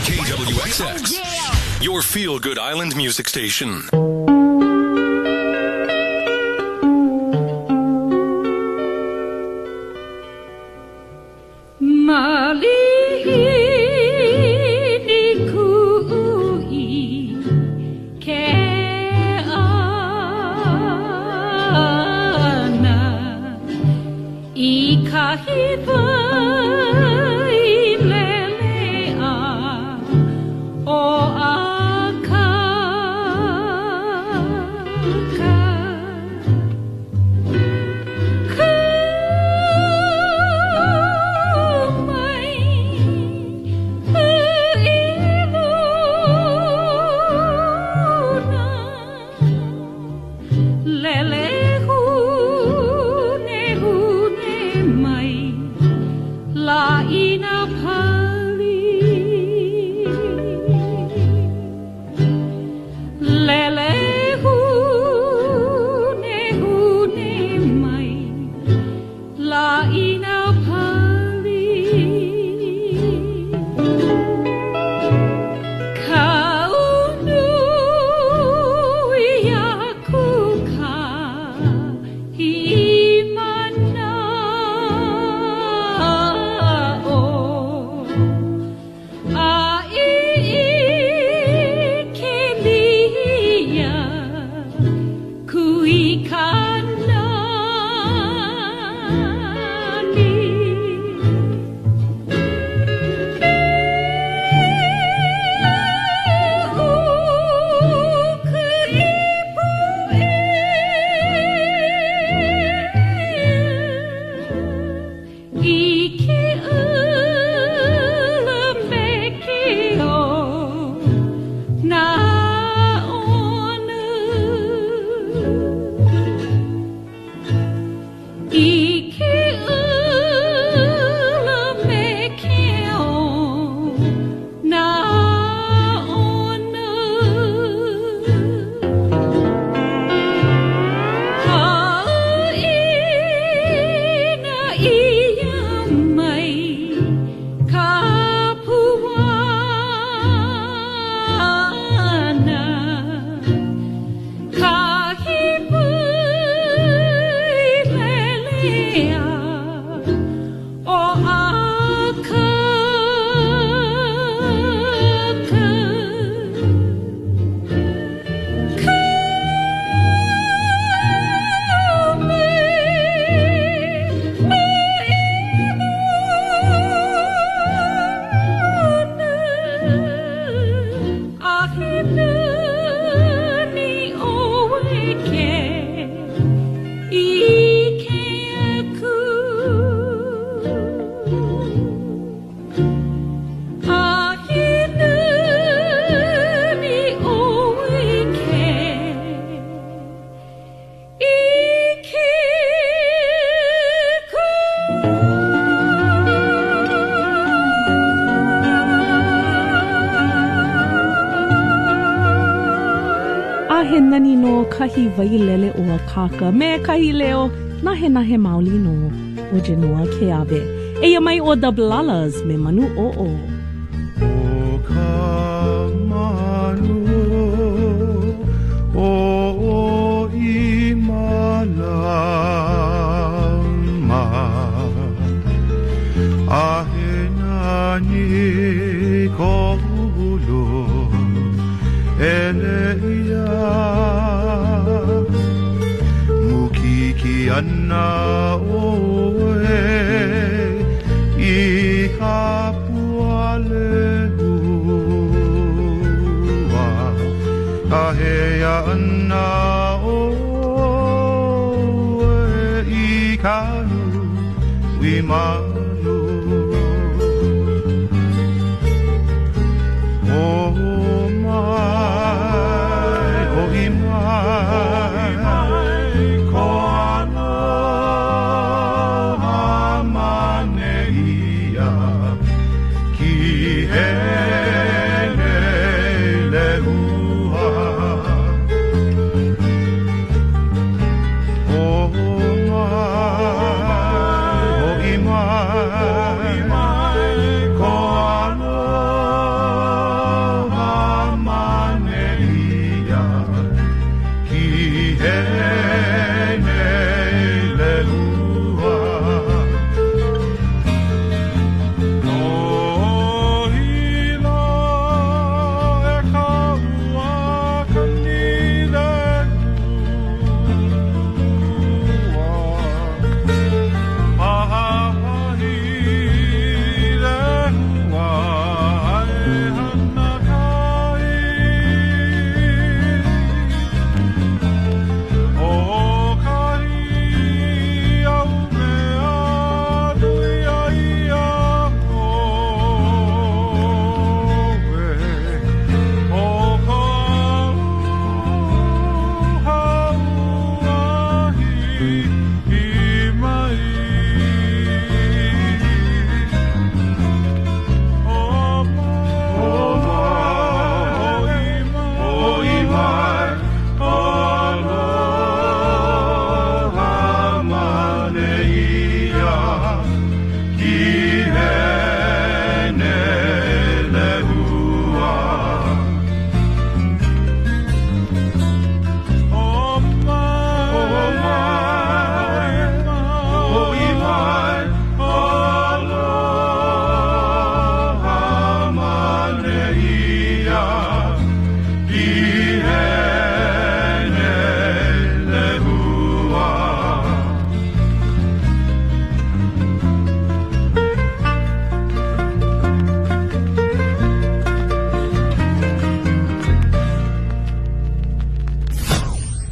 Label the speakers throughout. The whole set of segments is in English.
Speaker 1: KWXX, your feel-good island music station.
Speaker 2: kahi vailele o kaka me kahi leo nahe maoli no o Genoa ke ave. Eia mai o the Blalas me manu o o.
Speaker 3: O ka manu o I malama ahe nani ko ulo ele ia mukiki ana oe I hapua lehua kahea ana oe I kanu wimanu o mai o I mai ko aloha maneia ki hele lehua o mai ko aloha maneia ki hele lehua no hila e ka ua kani lehua pahahi lehua e hana kai o kahi au mea nui ai a oe o ka hauahi I mai o mai aloha maneia ki hene lehua o mai aloha maneia ki hene lehua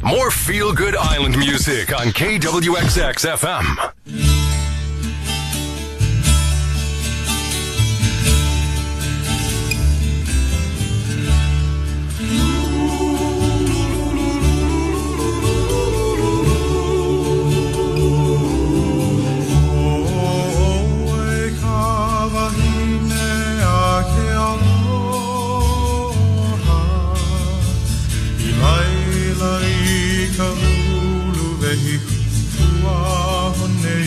Speaker 1: More feel-good island music on KWXX FM.
Speaker 3: Oe ka wahine a ke aloha I laila I ka ulu vehi ua hone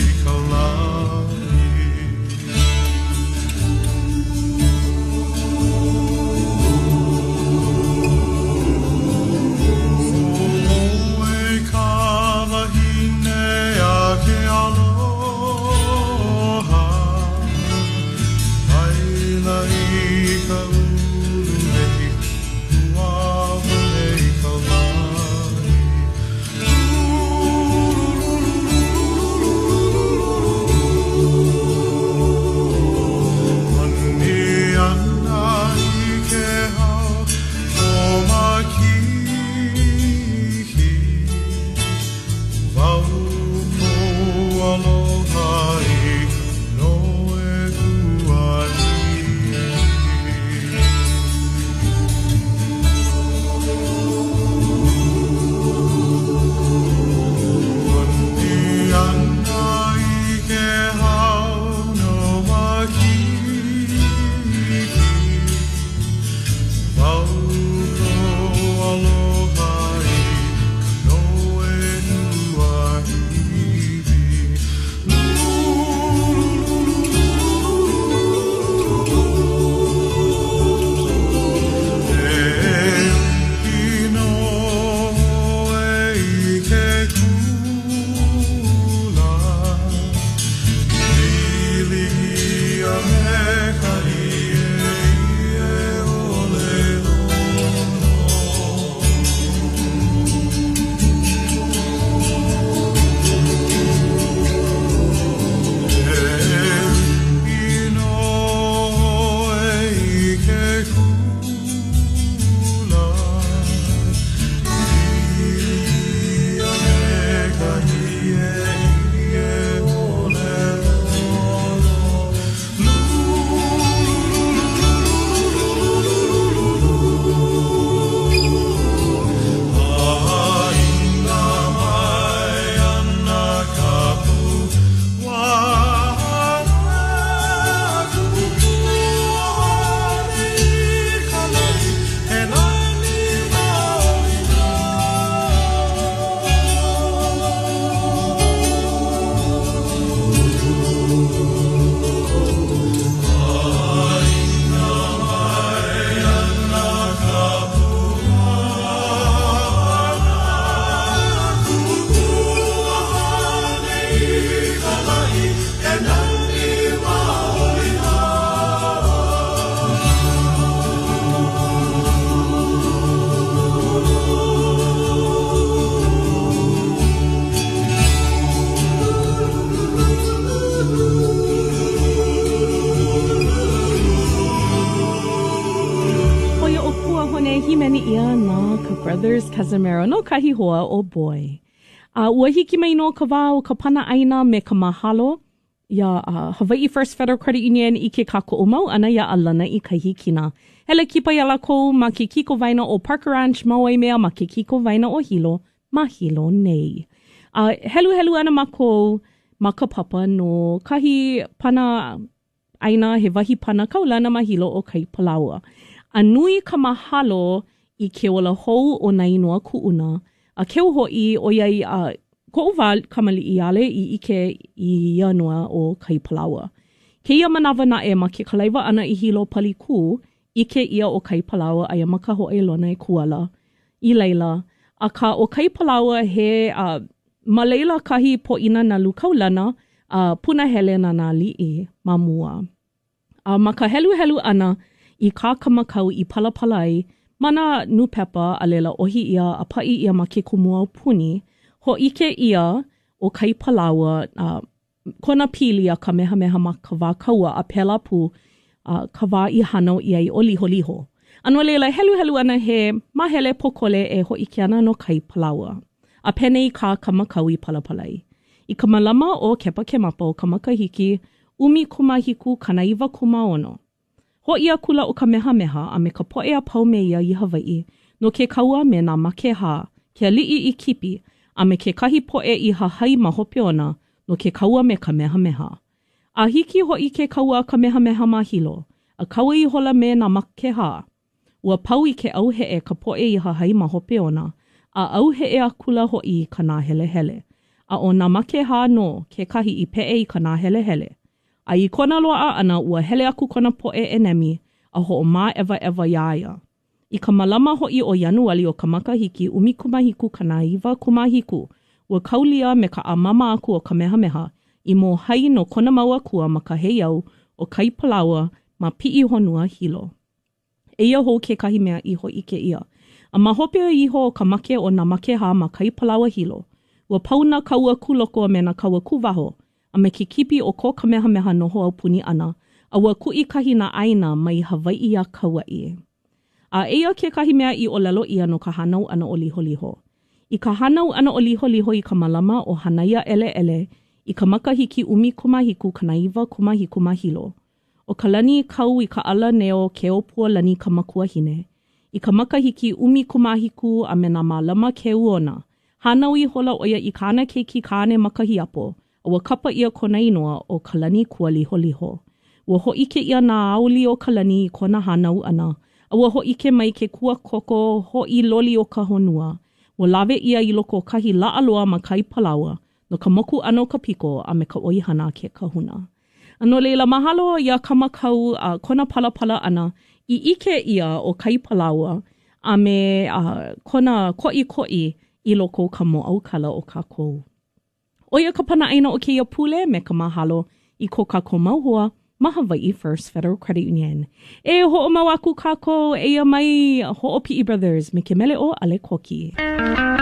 Speaker 2: Brothers Casimiro no kahi hoa o boy. Ua hiki mai no ka wā o ka pana aina me ka mahalo. Ia Hawaii First Federal Credit Union I ke kako o mau ana ia alana I ka hikina. Hele kipa ia lako ma ke kiko vaina o Parker Ranch mauai mea ma ke kiko vaina o Hilo ma Hilo nei. Helu ana mako ma ka papa no kahi pana aina he wahi pana kaulana ma Hilo o kai palaua. A nui ka mahalo I ke ola hou o nai noa kuuna. A keu hoi o iai ko uwa kamali I ale I ike I ianua o kai palaua. Ke ia manawa na e ma ke kalaiwa ana I Hilo pali ku, ike ia o kai palaua a ia maka hoe lona I kuala. I leila, a ka o kai palaua he ma leila kahi po ina na lukaulana puna hele na na li'i ma mua. Ma ka helu ana I ka kamakau I palapala ai, mana nupepa a lela ohi ia a pai ia ma ke kumua puni, ho ike ia o kai palaua kona pili a ka mehameha ma ka wā kaua a pela pu ka wā I hanau I ai o liho. Anua leila helu ana he mahele pokole e ho ike ana no kai palaua. A pene I ka kamakau I palapalai. I ka malama o kepa ke mapa o ka makahiki, umi kumahiku kanaiwa kumaono. Ho ia kula o ka mehameha a me ka poe a pau me ia I Hawaii, no ke kaua me nā makeha, ke ali'i I kipi, a me ke kahi poe I hahai ma hope ona, no ke kaua me ka mehameha. A hiki ho I ke kaua ka mehameha ma Hilo, a kaua I hola me nā makeha. Ua pau I ke auhe'e ka poe I hahai ma hope ona, a auhe'e a kula ho I ka nā hele. A o nā makeha no ke kahi I pe'e I ka nā hele. A I kona loa ana ua hele aku kona poe e nemi a ho o mā ewa iaia. I ka malama hoi o Januali o ka makahiki umi kumahiku ka naiwa kumahiku ua kaulia me ka amama aku o ka mehameha I mo hai no kona mau akua ma ka heiau o kai palaua ma pi'i honua Hilo. Eia hou ke kahi mea iho ike ia. A mahope iho o ka make o na makeha ma kai palaua Hilo. Ua pauna kaua kuloko me na kaua kuwaho. A me ke kipi o ko kamehameha no hoa puni ana, a ua kui kahi na aina mai Hawaii a Kauai. A eia ke kahi mea I o lelo ia no ka hanau ana o liho. I ka hanau ana o liho I ka malama o hanaia ele, I ka makahiki umi kumahiku kanaiwa kumahiku ma Hilo. O ka lani kau I ka ala neo ke opua lani ka makua hine. I ka makahiki umi kumahiku a me na malama ke uona. Hanau I hola oia I kāna keiki kāne makahiapo. Ua kapa ia kona inoa o ka lani kua liho. Ua ho'ike ia nā auli o ka lani I kona hanau ana. Ua ho'ike mai ke kua koko ho'i loli o ka honua. Ua lawe ia I loko kahi laaloa ma kai palaua. No ka moku ano ka piko a me ka oihana ke kahuna. Ano leila mahalo ia kamakau kona palapala ana I ike ia o kai palaua a me kona ko'i I loko ka mo'aukala o ka kou. Oia ka pana aina o keia pule me ka mahalo I ko kako mauhua ma Hawaii First Federal Credit Union. E ho'o mau aku kako eia mai ho'o P.E. Brothers me ke mele o ale koki.
Speaker 4: Yeah.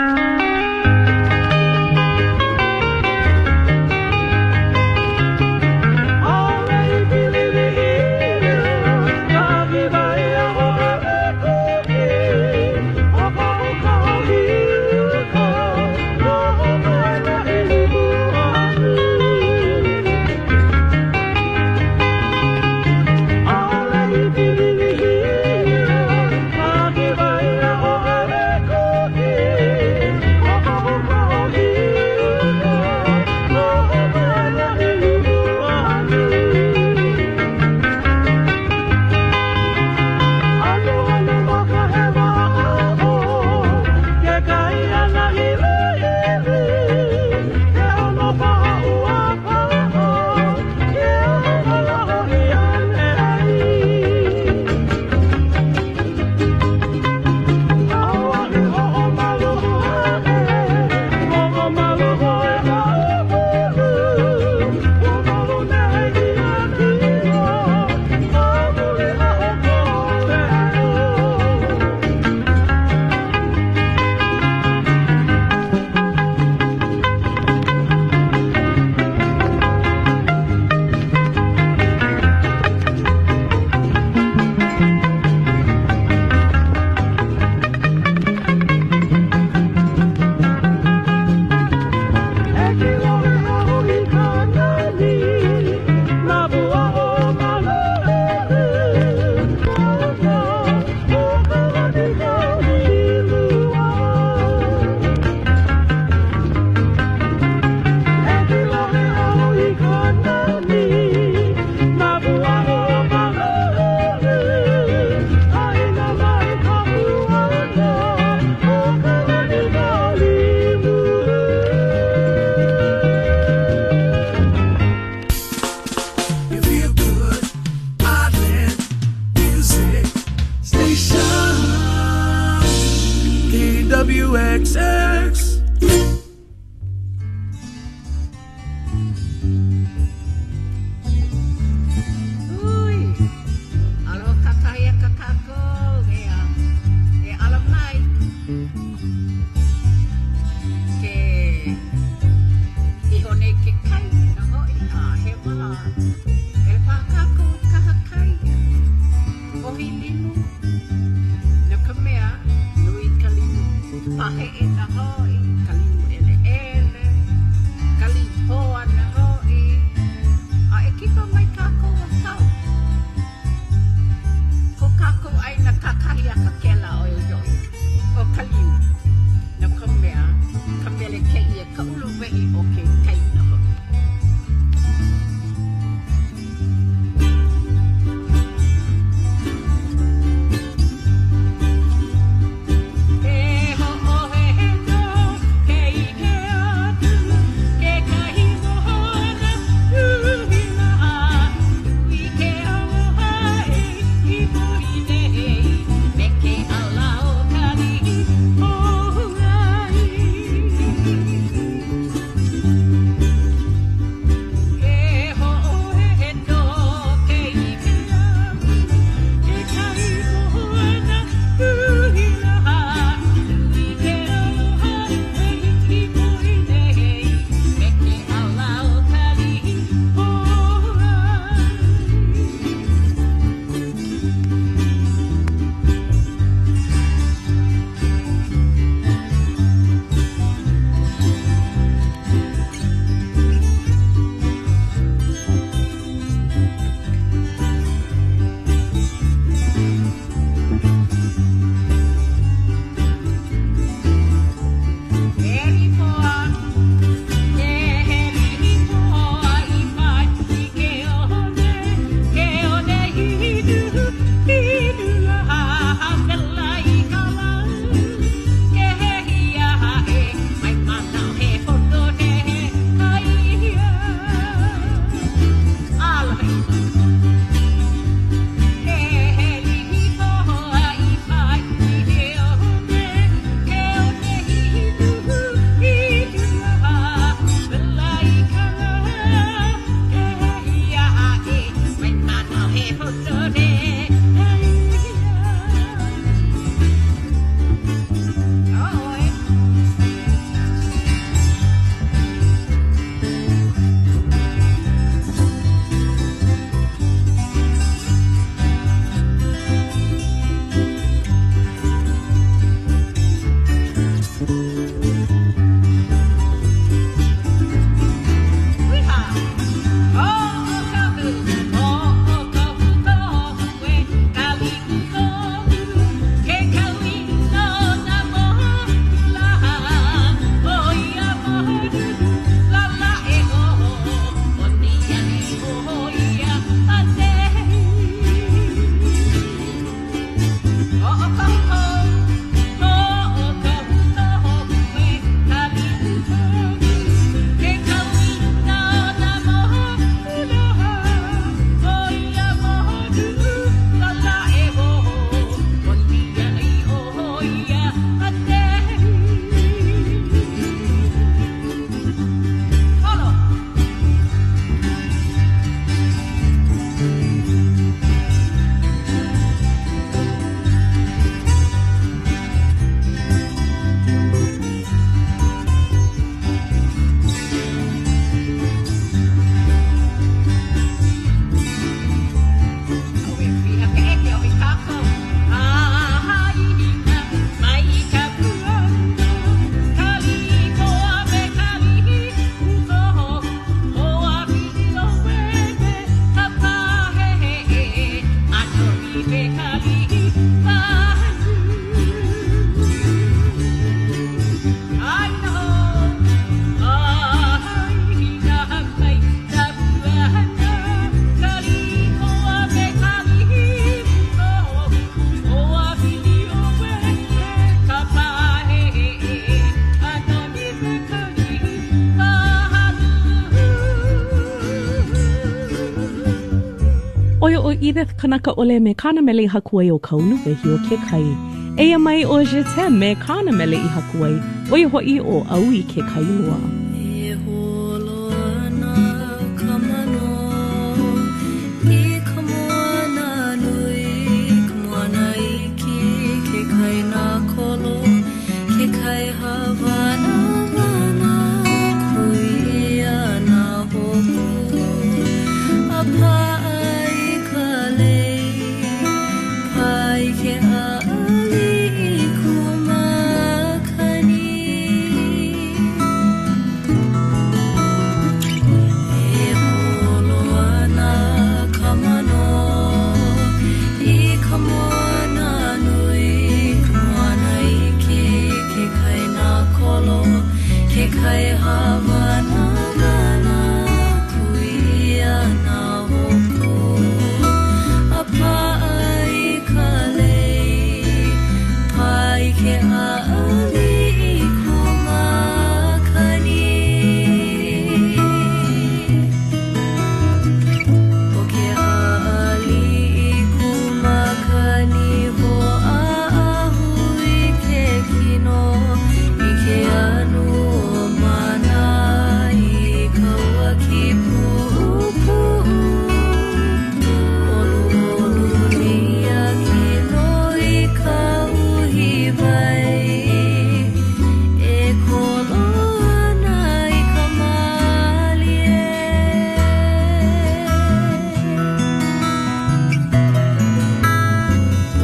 Speaker 2: Edith kanaka ole me kana mele hakuai o kaunu e hio ke kai. Eia mai o jete me kana mele I hakuai. Oi hoi o au I ke kai loa.
Speaker 4: E holoa na kamano, I ka moana nui, ka moana iki, ke kai na kolo, ke kai Havana lana. kai Havana mana kuia na hoku apa ai kalei pai ke aali kumakani o ke aali kumakani ho ahui ke kino I ke anu o mana I kaua ki pu'upu olu olu lia kino I ka uhi vai e kolo ana I ka malie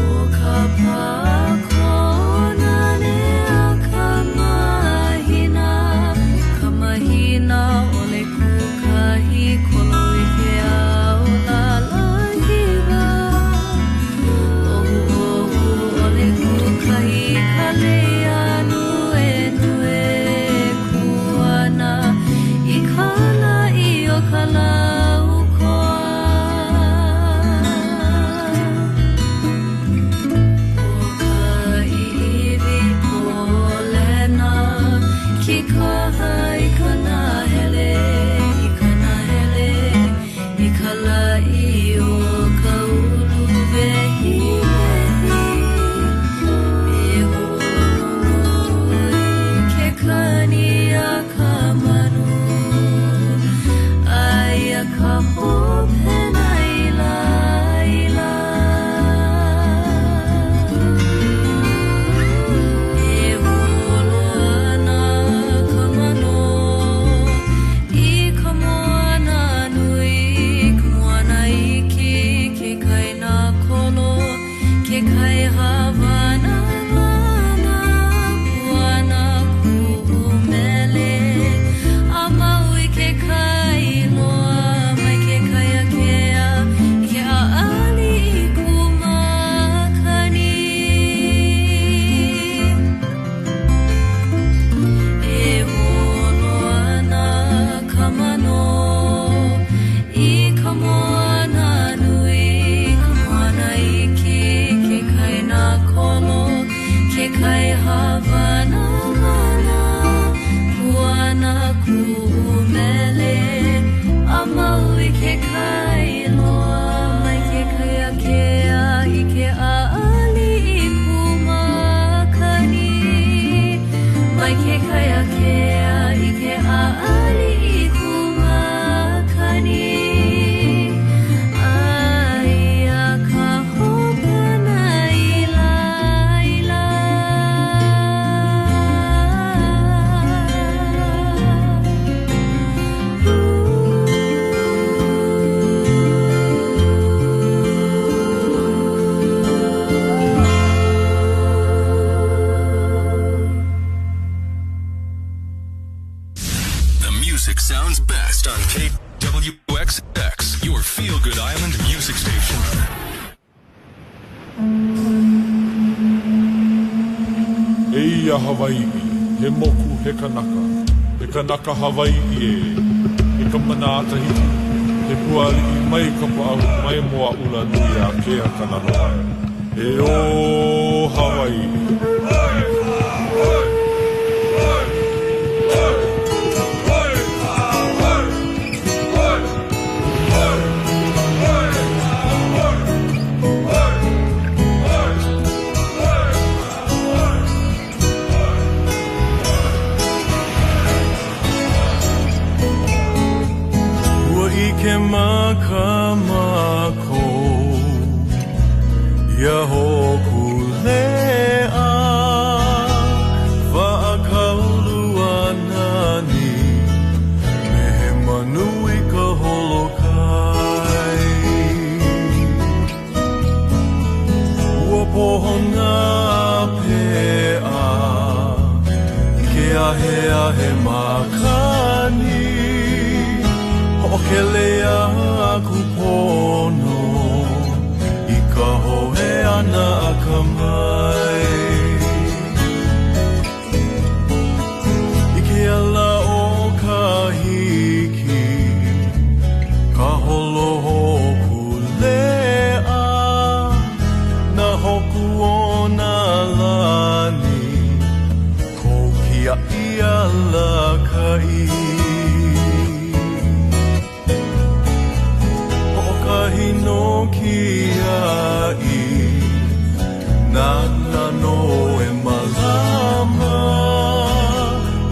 Speaker 4: o ka pakona ne a ka mahina ole kukahi kolo I ke au lalahiwa ohu ohu ole kukahi kalei anu e nue kuana I kala I o ka laukoa o ka iwi polena ki ka hai kana hele I kala I o ka ulu vehi e holo I ke kani a ka manu ai a ka hopena ila e holo ana ka mano I ka moana nui ka moana iki ke kai na kolo ke kai Havana mana kuana ku'umele a mau I ke kai loa mai ke kai akea I ke aali I kumakani e holo ana ka mano I ka moana nui ka moana iki ke kai na kolo ke kai Havana mana kuana ku'umele a mau I ke kai loa mai ke kai akea I ke aali I kumakani mai ke kai akea I ke aali I kumakani ai a ka hopena ila
Speaker 1: The music sounds best on KWXX, your feel-good island music station.
Speaker 3: Eia Hawaii, he moku he kanaka Hawaii e ka manata hiki, he puali I mai ka pa'au mai moa ula nui a kea kananoa. E o Hawaii.
Speaker 5: Ua I ke makamako Ia hoku lea Wa'akaulu anani Me he manui ka holokai Ua pohona pea Ke ahe makani Hokelea aku pono I ka hoe ana a ka mai I ke ala Hawaii Ho'okahi no kiai Nana no e malama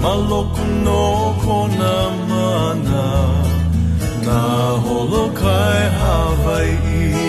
Speaker 5: Maloko no kona mana Na holokai Hawaii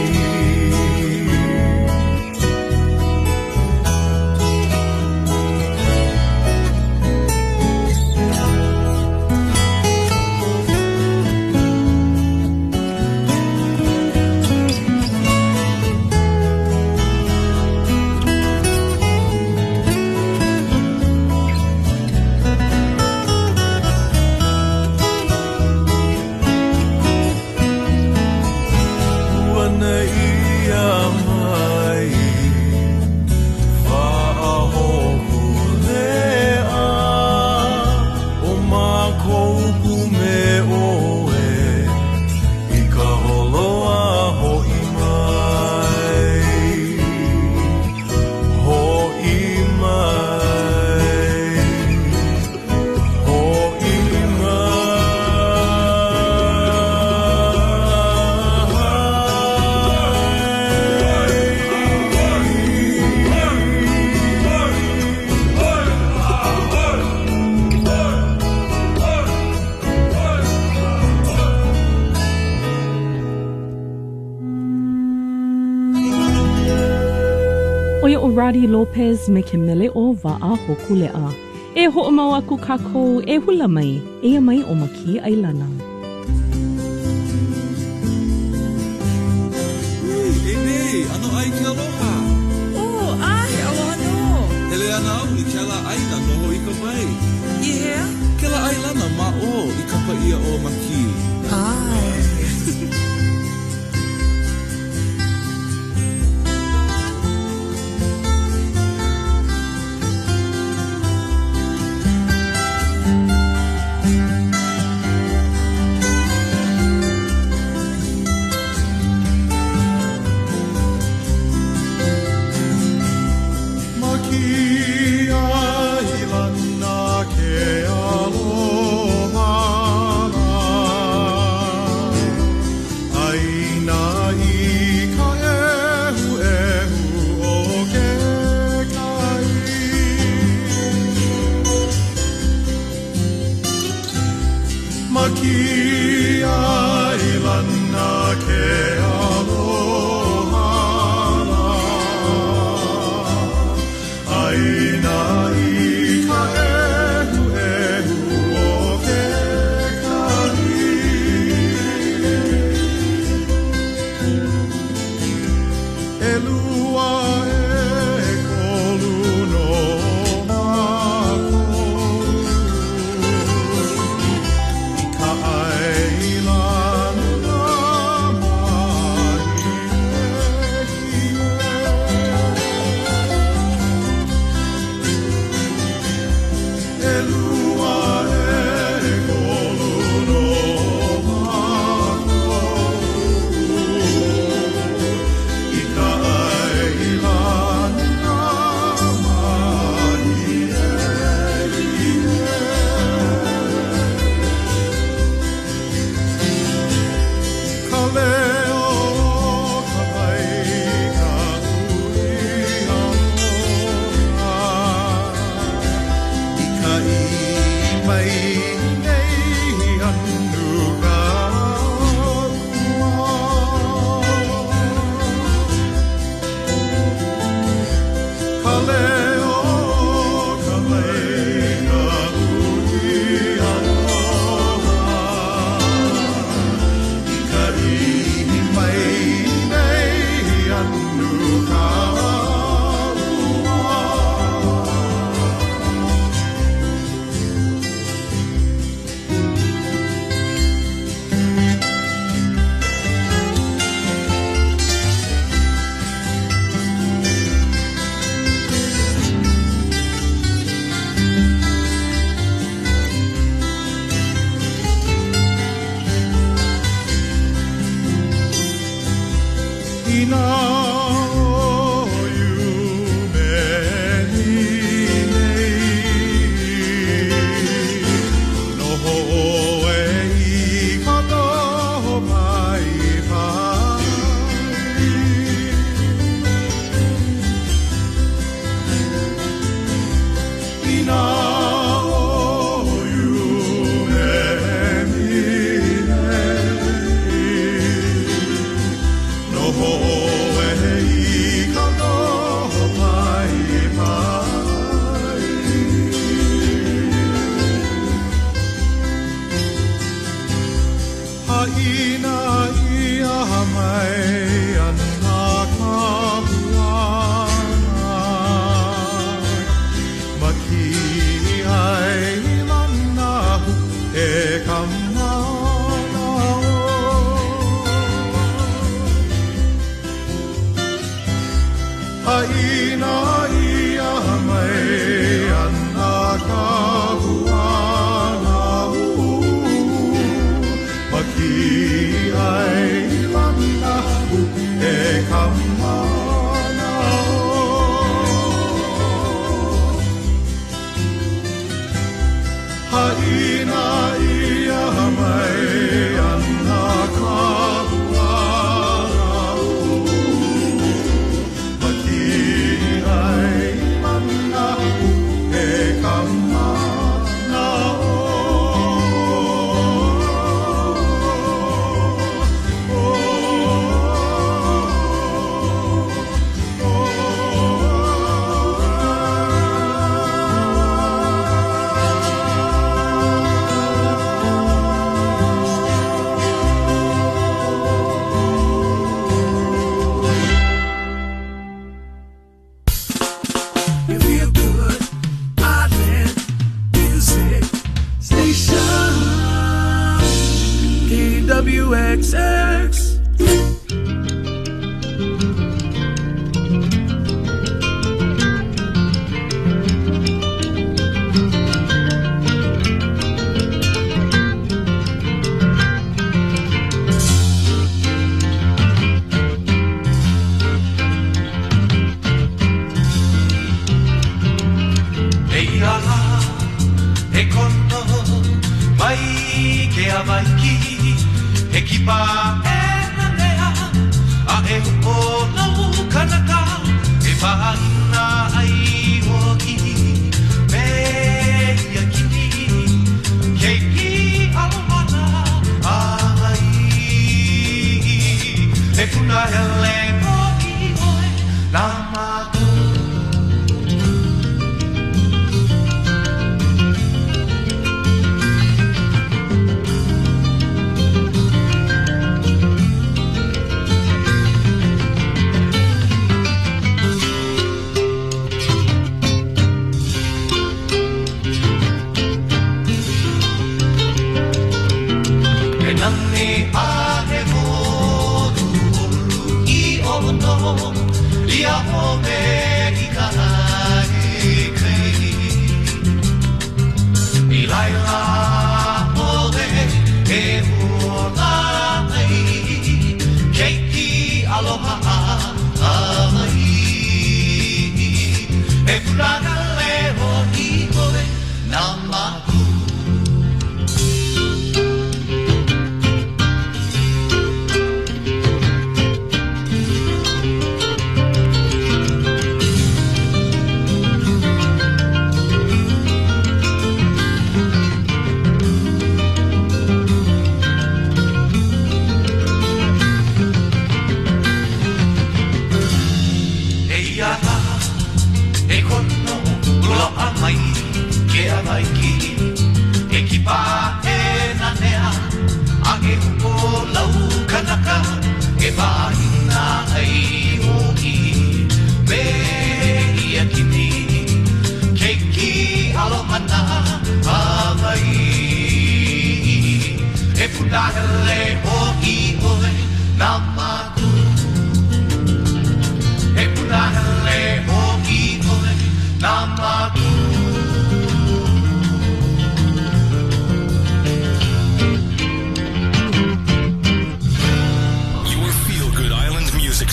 Speaker 2: Radi Lopez me ke mele o wa'a hokulea. E ho'omau aku kākou e hula mai, e mai o maki ailana.
Speaker 6: E nei, ano ai ke aloha?
Speaker 7: Oh, ai, aloha no.
Speaker 6: Hele ana au i ke la aina noho i ka mai.
Speaker 7: Yeah?
Speaker 6: Ke la ailana ma o i ka paia o maki.
Speaker 7: Ai.
Speaker 5: KWXX.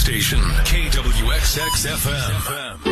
Speaker 1: Station, KWXX FM.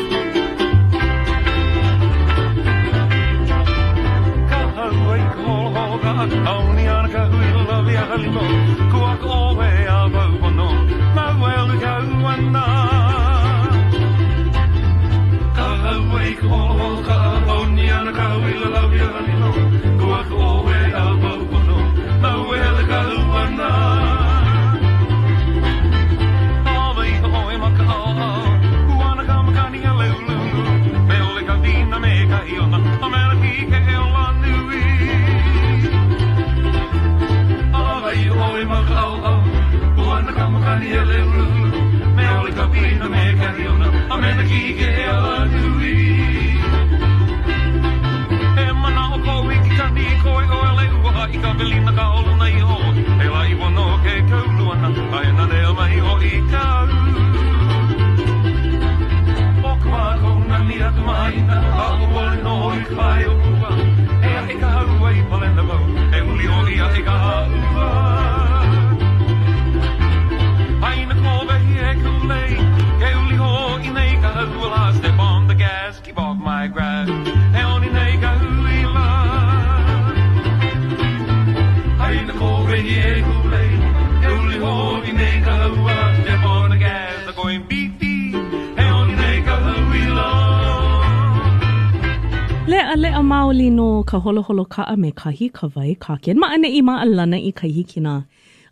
Speaker 2: Le'a maoli no ka holo ka'a me kahi ka wai ka ken. Ma'ane I ma'alana I ka hikina.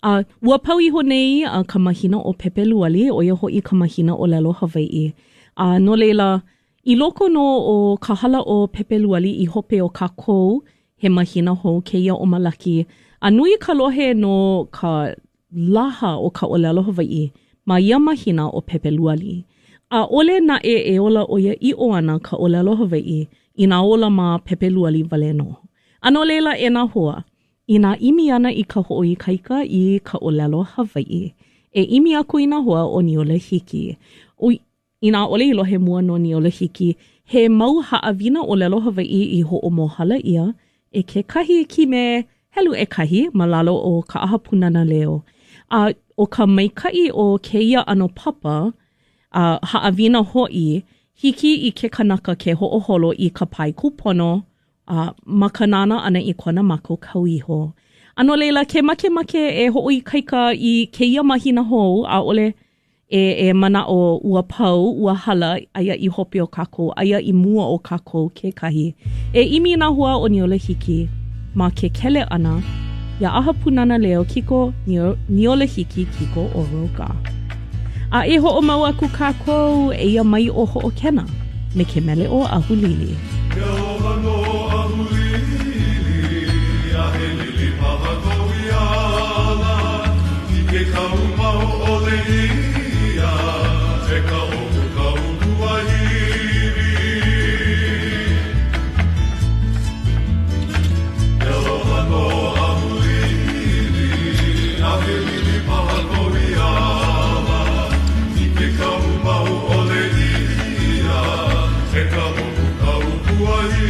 Speaker 2: Ua pau iho nei ka mahina o Pepe Luali o ia ho'i ka mahina o lelo Hawaii. No leila, I loko no o ka hala o Pepe Luali I hope o ka kou he mahina ho keia o malaki. Nui ka lohe no ka laha o ka o lelo Hawaii ma ia mahina o Pepe Luali. Ole na e ola o ia I o ana ka o lelo Hawaii I nā ola ma Pepe Luali wale no. Ano leila e nā hoa, I nā imi ana I ka ho'oi kaika I ka olelo Hawaii. E imi aku I nā hoa o Niole Hiki. I nā ole I lohe mua no Niole Hiki, he mau haawina o lelo Hawaii I ho'o mohala ia, e ke kahi ki me helu e kahi ma lalo o ka aha punana leo. O ka maikai o keia ano papa, haawina ho'i, hiki I ke kanaka ke ho'oholo I ka pai kupono, ma ka nana ana I kona mako kauiho. Ano leila, ke make e ho'oi kaika I keia mahina hou, a ole e mana o ua pau, ua hala, aia I hope o kako, aia I mua o kako ke kahi. E imi nā hua o Niole Hiki, ma ke kele ana, ia aha punana leo kiko Niole Hiki kiko o Roka. E ho'o mau aku kākou e ia mai o ho'o kena, me ke mele o ahulili.
Speaker 5: Ke oha no ahulili, a he lili paha kowi ala, I ke kau mau o le ia, e ka oku kau kuahiri. Ke oha no ahulili, a he lili paha kowi ala, Kau mau ole ia, e ka moku kau kuahi.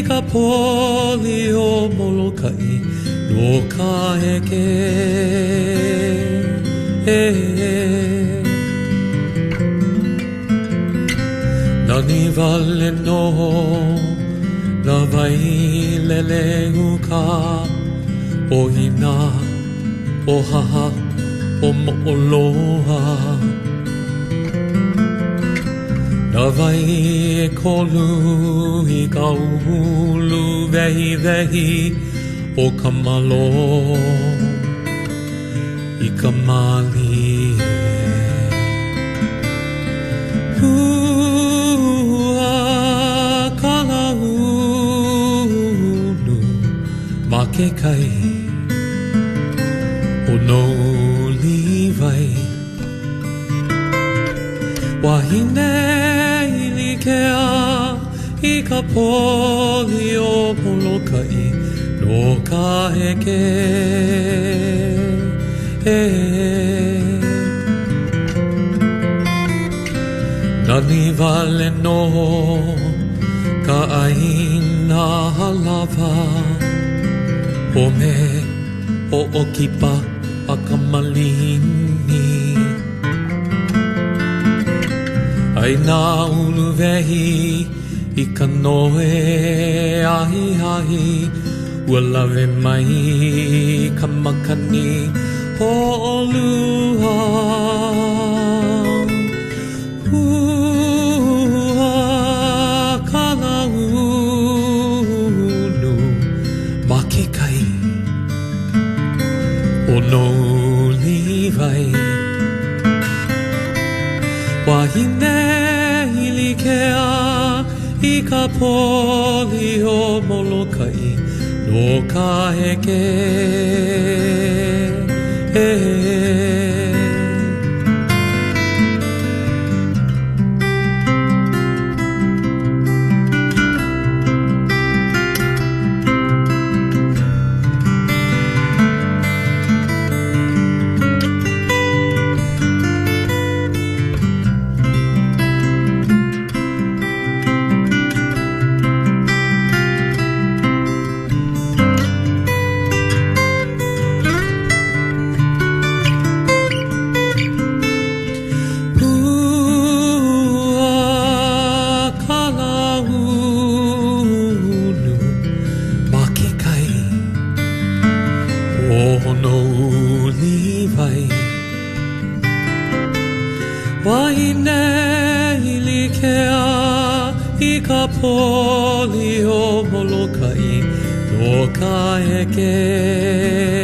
Speaker 8: ka poli o Molokai no ka heke Nani vale no na vai lele uka o hina o haha o mo'oloha Na vai e kolu I ka uhulu vehi vehi o ka malo I ka mali Hua kala unu ma ke kai o no livai Wahine Kea I ka poli o Molokai no ka heke Nani vale no ka aina halava O me o okipa a ka malini Ai nā ulu vehi I ka noe ahi ahi Ua lawe mai ka makani ho olua Ua kala unu ma ke kai O no livai Wahine Kea I ka poli o Molokai no ka heke Poli o Molokai no ka heke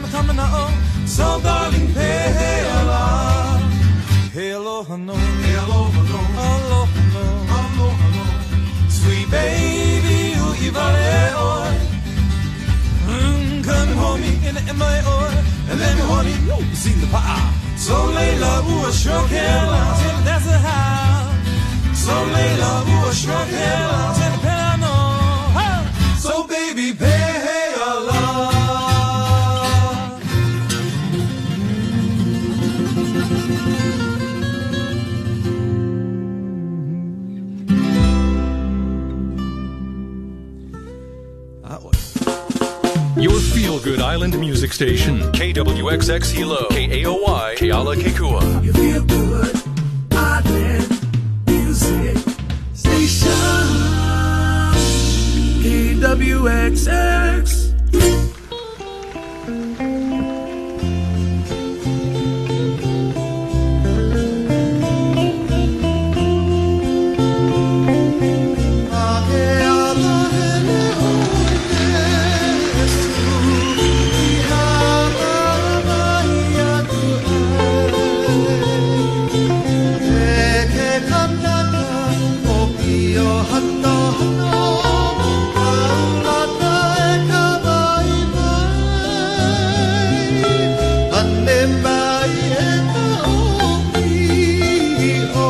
Speaker 6: I'm coming home. So darling, hey aloha, hey aloha no, hey aloha no, aloha no, aloha no. Sweet baby, you ivale oi. Come hold me in my oar and let me hold you. See the power. So Layla, ooh, a stroke hella, that's a how. So Layla, ooh, a stroke hella, tell the piano. So baby, pay a love.
Speaker 1: Your feel-good island music station, KWXX Hilo, KAOY, Keala Kekua.
Speaker 9: You feel good, island music station, KWXX.
Speaker 10: Oh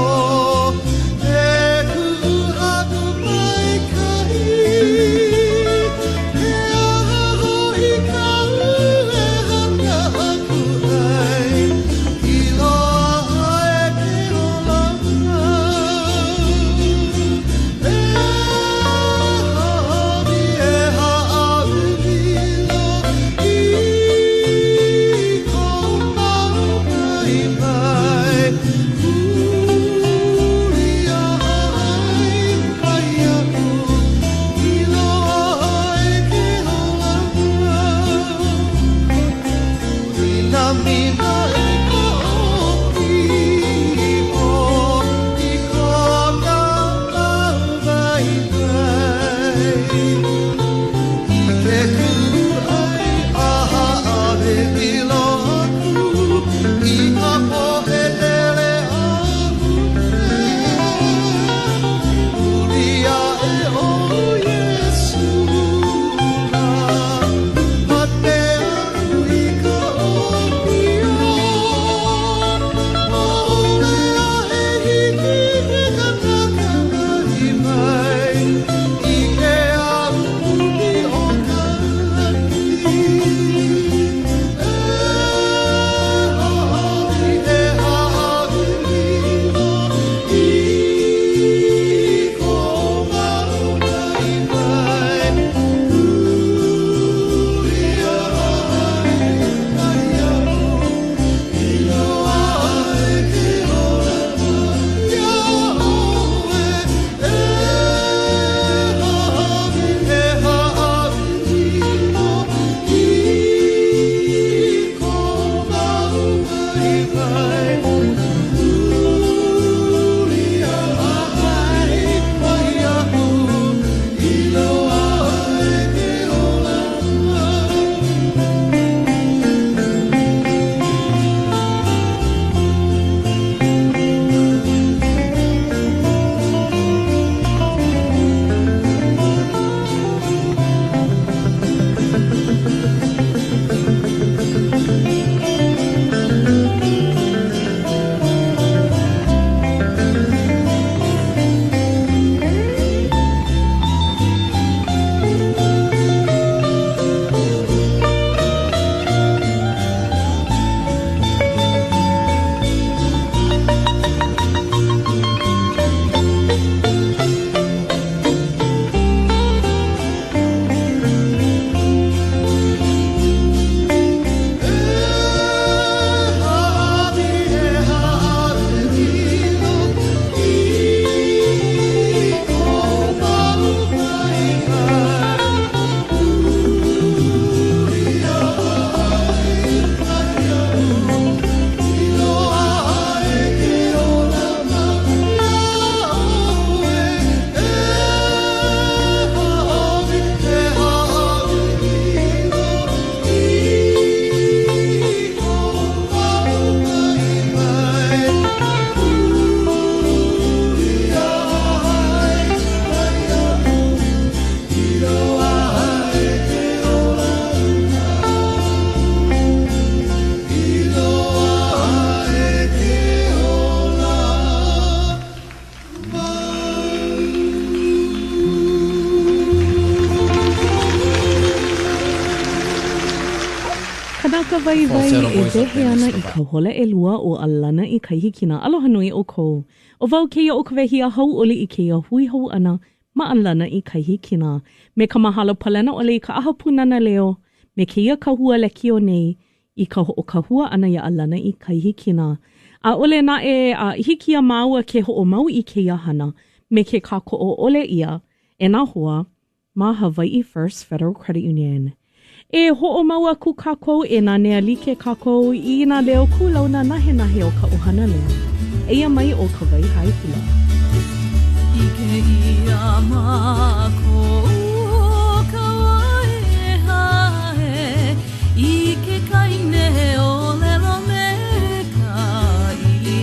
Speaker 2: ka vai e wehe ana I ka hola e lua o alana I ka hikina aloha nui o kou. O wau keia o ka wehia hau oli I keia hui hau ana ma alana I ka hikina. Me ka mahalo palena ole I ka aha punana leo. Me keia ka hua leki o nei I ka ho o ka hua ana ia alana I ka hikina. A ole na e hikia maua ke ho o mau I keia hana. Me ke kako o ole ia e na hoa ma Hawaii First Federal Credit Union. E ho'o maua ku kākou e nā nea like kākou I nā leo kūlauna nahe o ka ohana leo. Eia mai o ka wai hai hula.
Speaker 4: Ike ia mākou ka wae hae Ike kaine o lelo me ka ili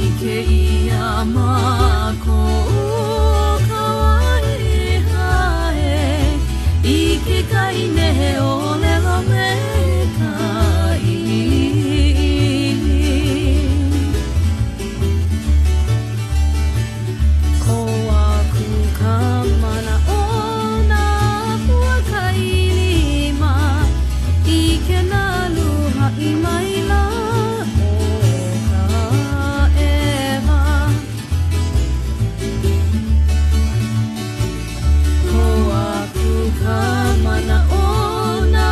Speaker 4: Ike ia mākou Kaine o lelo me ka ili Ko aku ka mana o nā hua ka ilima I ke nā luha I maila o ka ewa Ko aku ka mana o nā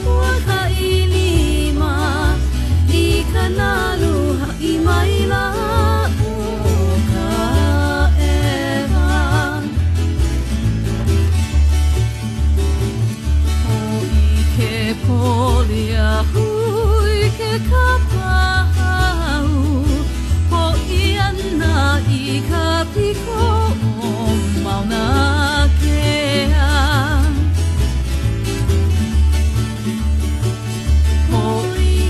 Speaker 4: hua ka ilima I ka nā luha I maila o ka ewa O I ke polia hui ke kapahau Po I ana I ka piko o mauna kea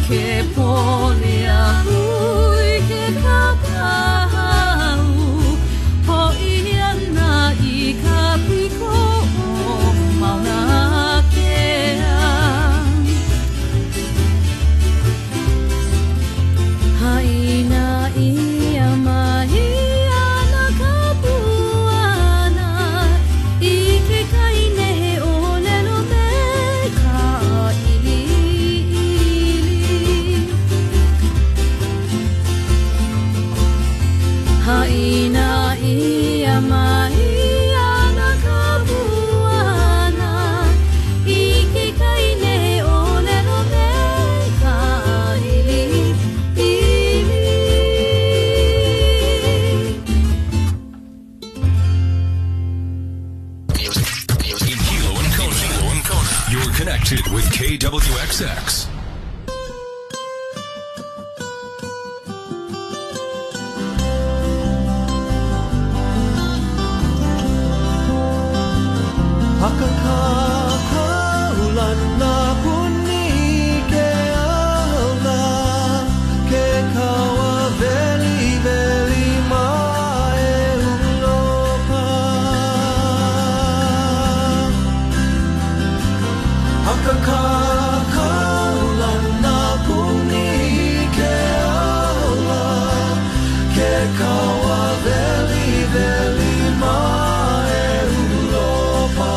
Speaker 4: Ke polia hui ke kapahau Po I ana I ka piko o mauna kea Haina ia mahi ana ka puana I ke kaine o lelo me ka ili Haina ia mahi ana ka puana I ke kaine o lelo me ka ili
Speaker 1: In Hilo and Kona. You're connected with KWXX.
Speaker 6: Hakakaulana puni ke aula Ke kawa veli veli mai ulopa Hakakaulana puni ke aula Ke kawa veli veli mai ulopa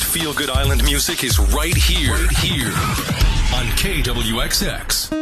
Speaker 1: Feel Good Island music is right here on KWXX.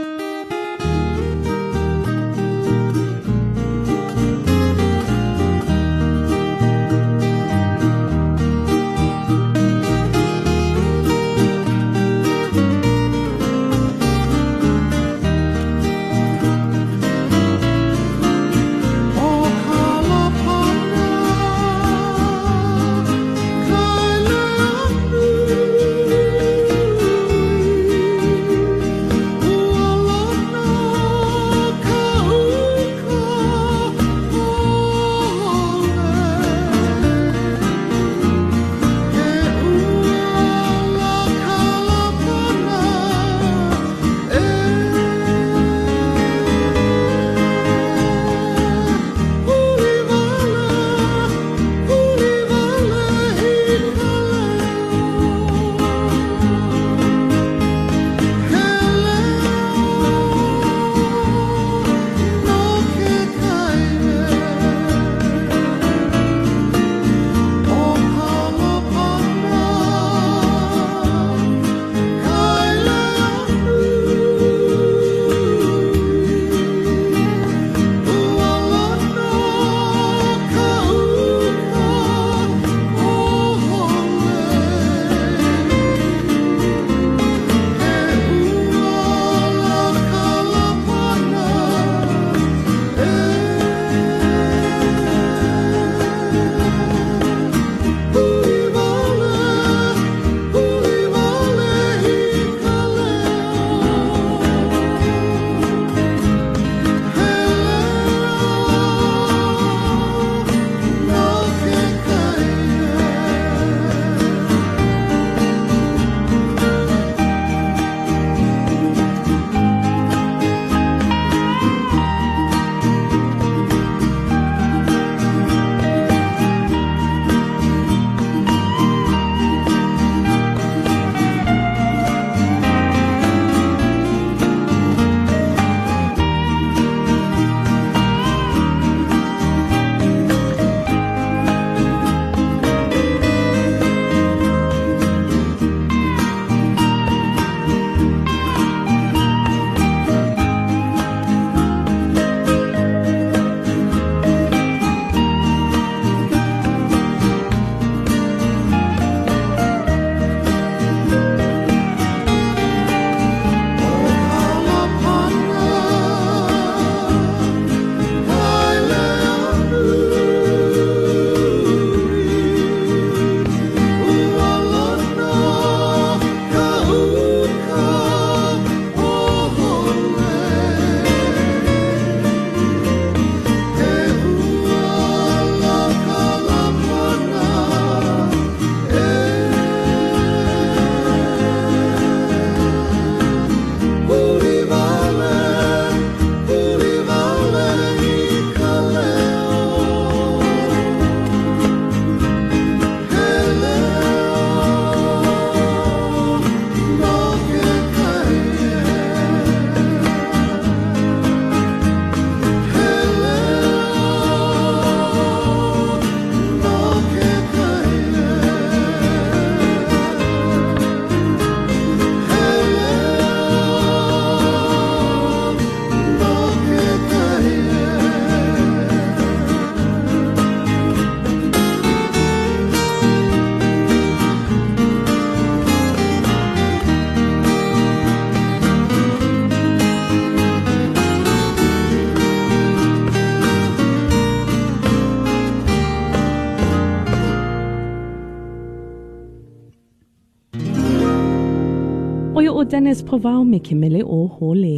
Speaker 2: Oia o Dennis Pavao me ke mele o hole.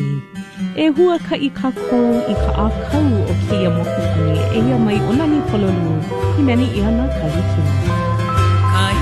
Speaker 2: E hua ka I kako I ka a kau o keia moku ai. E ia mai onani pololu. I meni I ana kahiki.
Speaker 4: Oh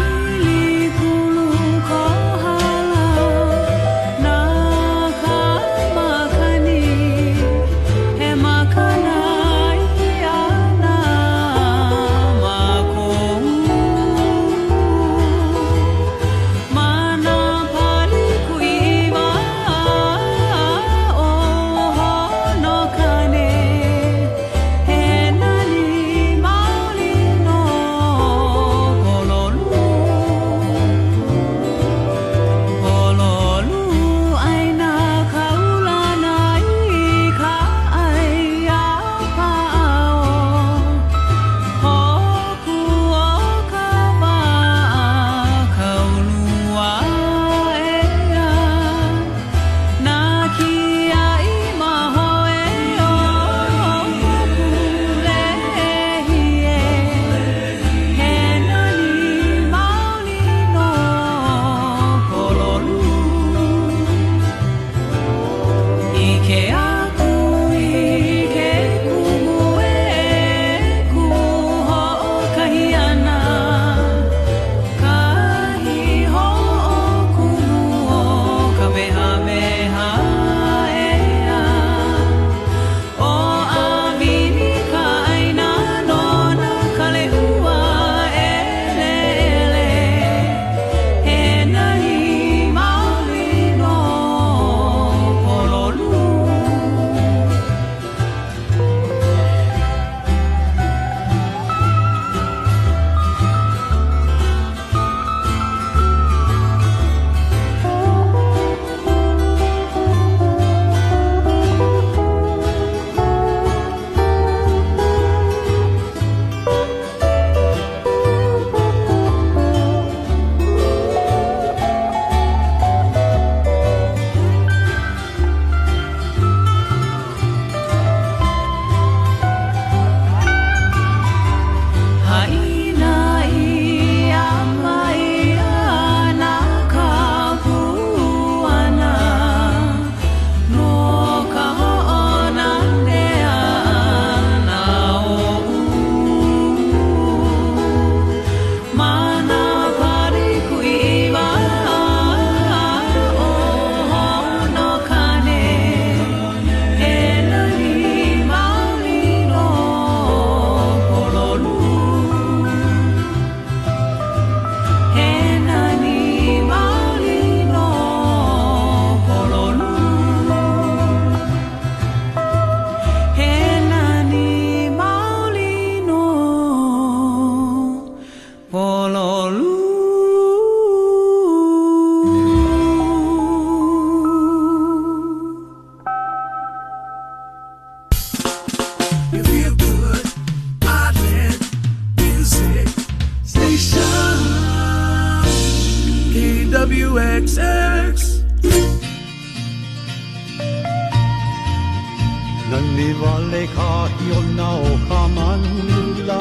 Speaker 10: na o ka manula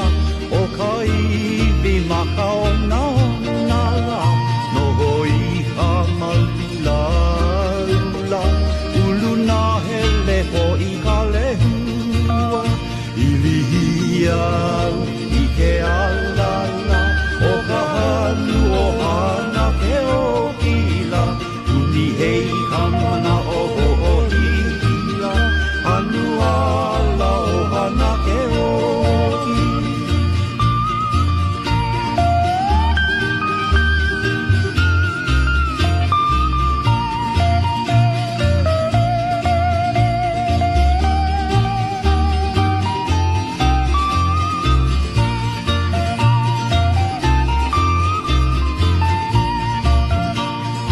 Speaker 10: o ka iwi ma ka o na nala no hoi ka malula lula ulu na hele po i ka lehua ilihia i ke alala o ka hanu o hana ke o kila uni hei ka mana o ho'ohila hanu ala o hana ke o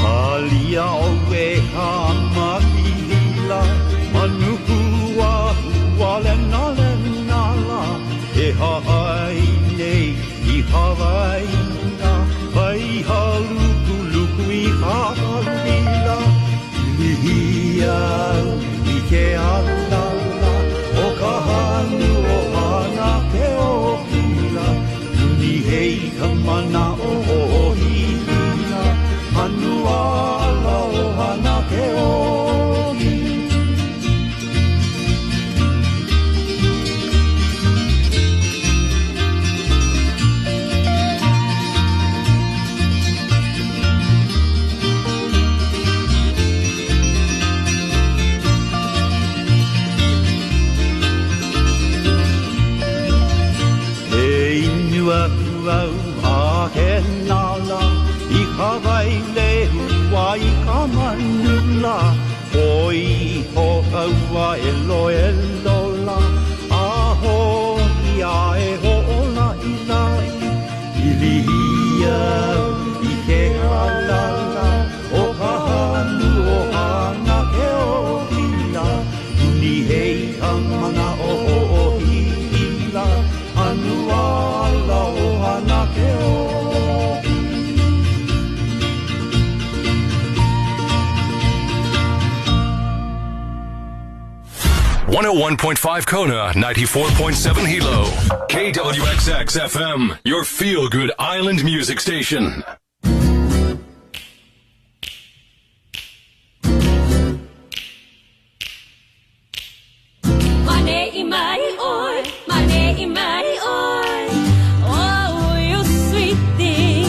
Speaker 10: Halia o we ha mahila manuku wa wale nale nala e hai nei I Hawaii na vai haluku luku I Hawaii Ilihia I ke alala o ka hanu o hana ke o pila Uni hei ka mana o hihina Hanu ala o hana ke o hihina
Speaker 1: 101.5 Kona, 94.7 Hilo. KWXX FM, your feel-good island music station.
Speaker 4: Oh, you sweet thing.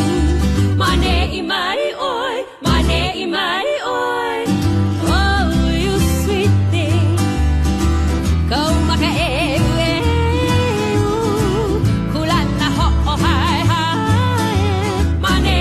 Speaker 4: Mane imari oi, mane imari oi. Oh, you sweet thing. Kau maka kulana ho hai hai. Mane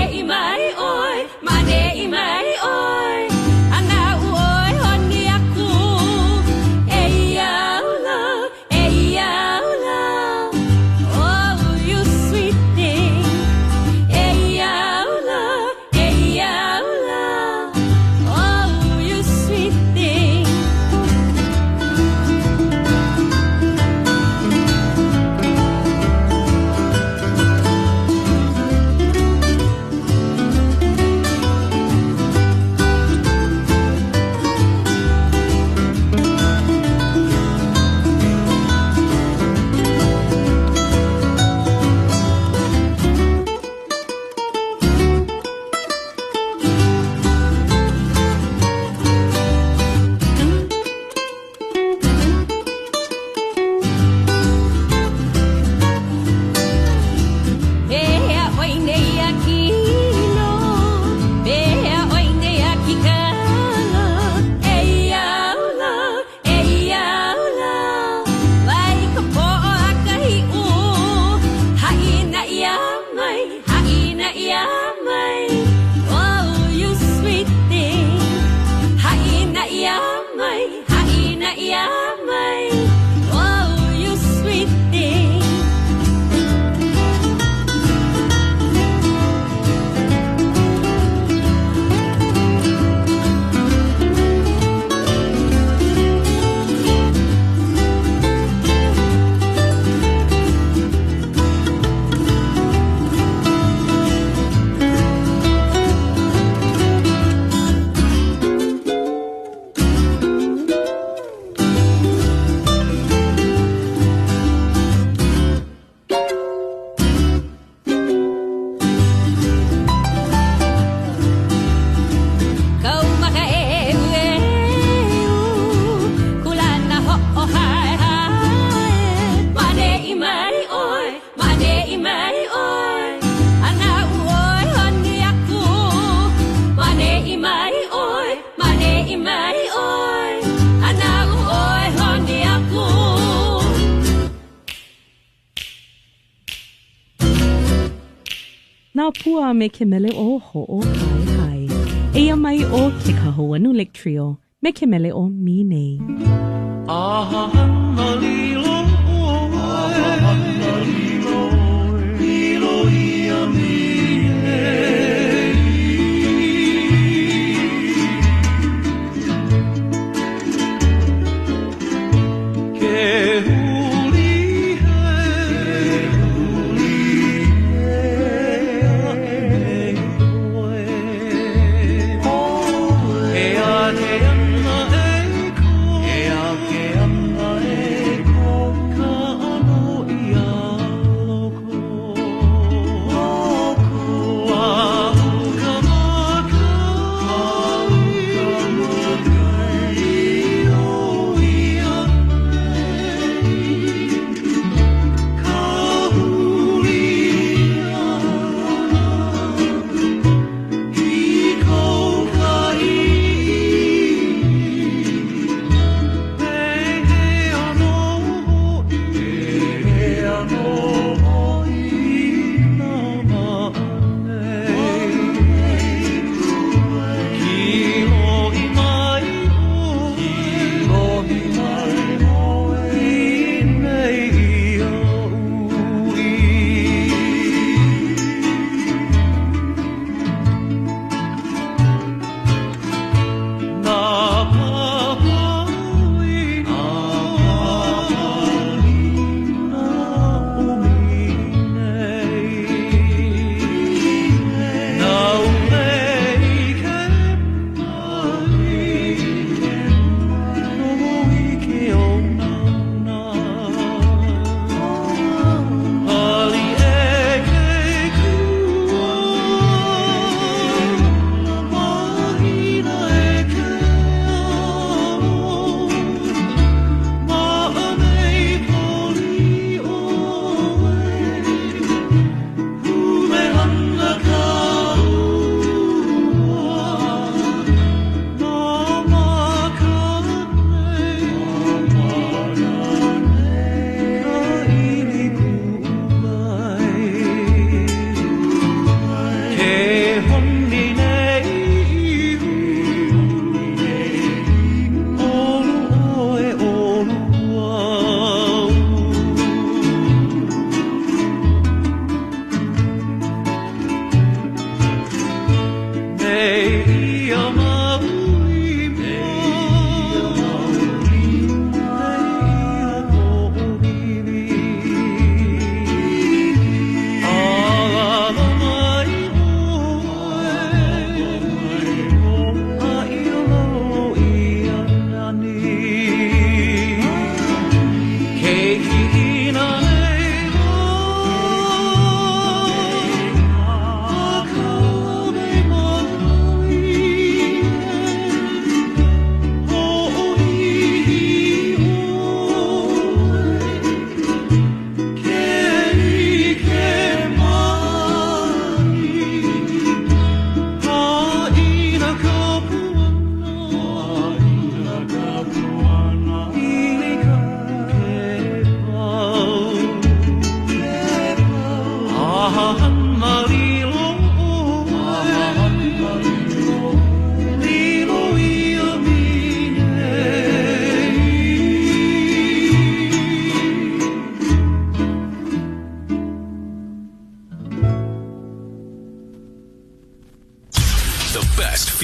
Speaker 2: Nā pua me ke mele o ho'o hai hai. Eia mai o ke kahoanu Lake Trio. Me ke mele o Minei.
Speaker 6: Ahana lilo ahana lilo ia Minei. Ke huli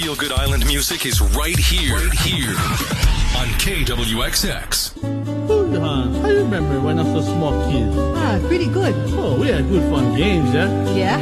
Speaker 1: feel-good island music is right here on KWXX.
Speaker 11: I remember when I was a small kid.
Speaker 12: Pretty good.
Speaker 11: Oh, we had good fun games, yeah?
Speaker 12: Yeah.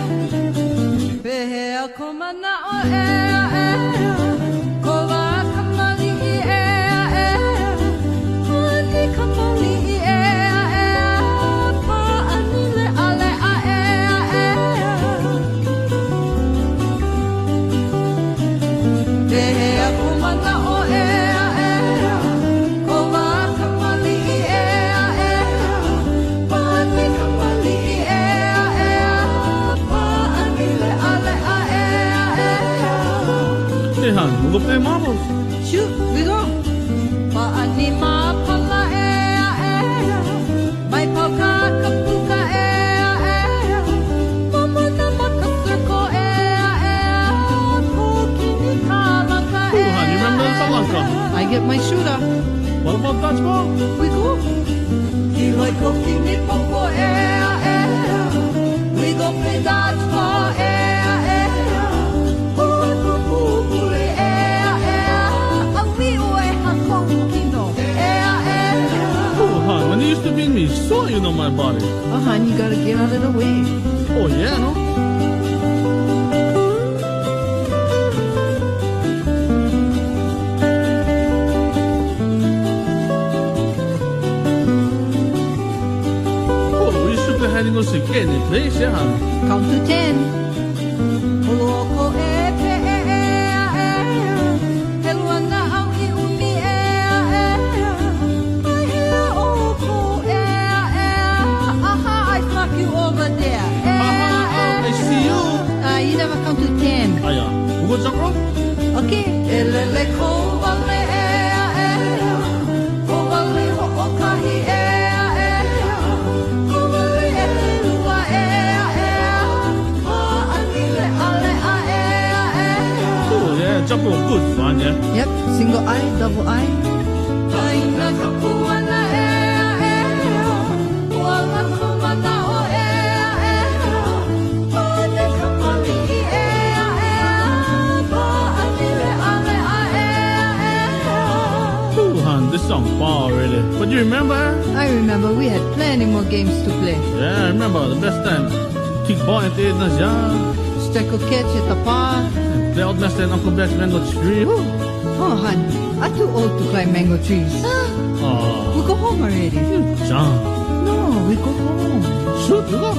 Speaker 11: When you used to bring me soil on my body.
Speaker 7: Hon, you gotta get out of the way.
Speaker 11: Oh, yeah, no? Oh, we should be heading to see any place, yeah, hon?
Speaker 7: Count to 10. You never count to 10.
Speaker 11: Ah, yeah. What's up, bro?
Speaker 7: Okay.
Speaker 11: Oh, yeah. Jump on good fun, yeah?
Speaker 7: Yep. Single I, double I.
Speaker 11: This song far already. But you remember?
Speaker 7: I remember we had plenty more games to play.
Speaker 11: Yeah, I remember the best time. Kick ball at the yard.
Speaker 7: Stack of catch at the park.
Speaker 11: Play old master and Uncle Bear's mango tree.
Speaker 7: Oh, hon, I'm too old to climb mango trees.
Speaker 11: Oh.
Speaker 7: We go home already.
Speaker 11: John.
Speaker 7: No, we go home.
Speaker 11: Shoot, we go.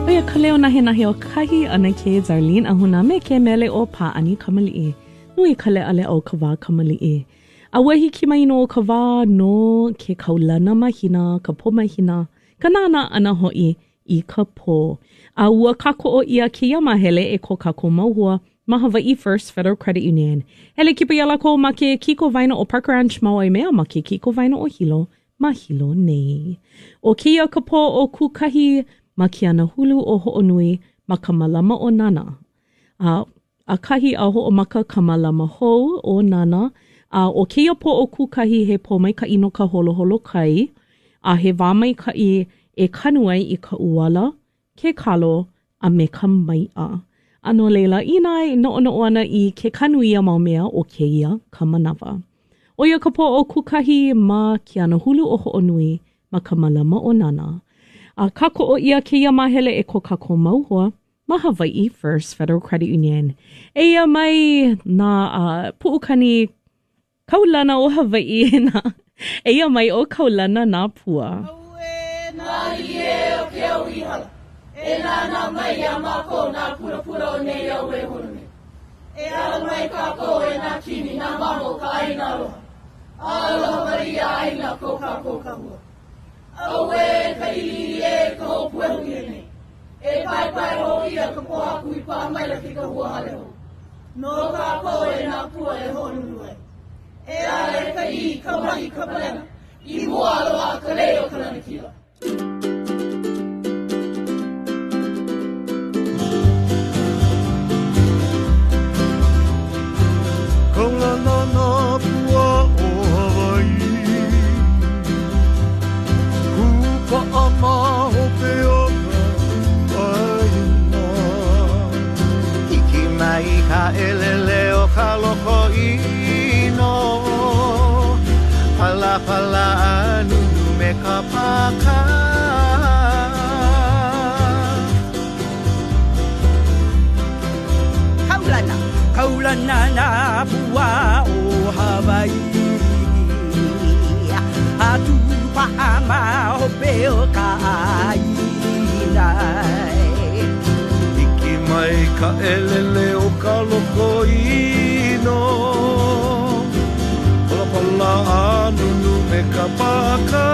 Speaker 2: Oia kaleo nahe nahe o kahi ana ke Zarlene a huna me ke mele o pa ani kamali'i. Nui kale ale o kawa kamali'i. A wahi ki mai no ka wā no ke kaulana mahina, ka po mahina, ka nana ana hoi I ka po. A ua kako o ia ke ia mahele e ko kako mauhua ma Hawaii First Federal Credit Union. Hele kipa ia lako ma ke kiko vaina o Park Ranch Maui mea ma ke kiko vaina o Hilo ma Hilo nei. O ke ia ka po o kukahi ma ke ana hulu o ho'onui ma ka malama o nana. A kahi a ho'omaka ka malama hou o nana. O keia po o kukahi he po mai ka ino ka holo holo kai, a he wā mai ka I e kanuai I ka uala, ke kalo, a me ka mai a. Ano leila, inai no ana I ke kanuia mau mea o keia ka manawa. O ia ka po o kukahi ma ke ana hulu o ho'onui ma ka malama o nana. A kako o ia keia mahele e ko kako mauhua, ma Hawaii First Federal Credit Union. Eia mai na pu'ukani kaulana o Hawaii na. Eia mai o kaulana na pua.
Speaker 12: Na ie o ke au ihala. E nana mai a mako na pura pura o nei au e hurumi. E ala mai kako e na kini na mamo ka aina aloha. Aloha maria aina ko kako ka hua. Au e ka ili e ka hopu e hui e nei. E pai pai ho ia ka poha kui pa mai la ki ka hua hale ho. No kako e na pua e honunu e. E ale ka I ka mahi ka palena. I mua aloha ka leo ka lana kila.
Speaker 10: Kaulana na pua o Hawaii Kupa a mahope o ka aina Iki mai ka elele o ka loko ino Pala pala anunu me ka paka
Speaker 9: Kaulana na pua o Hawaii Atu paama hope o ka ainai
Speaker 10: Iki mai ka elele o ka loko ino Pala pala anunu me ka paka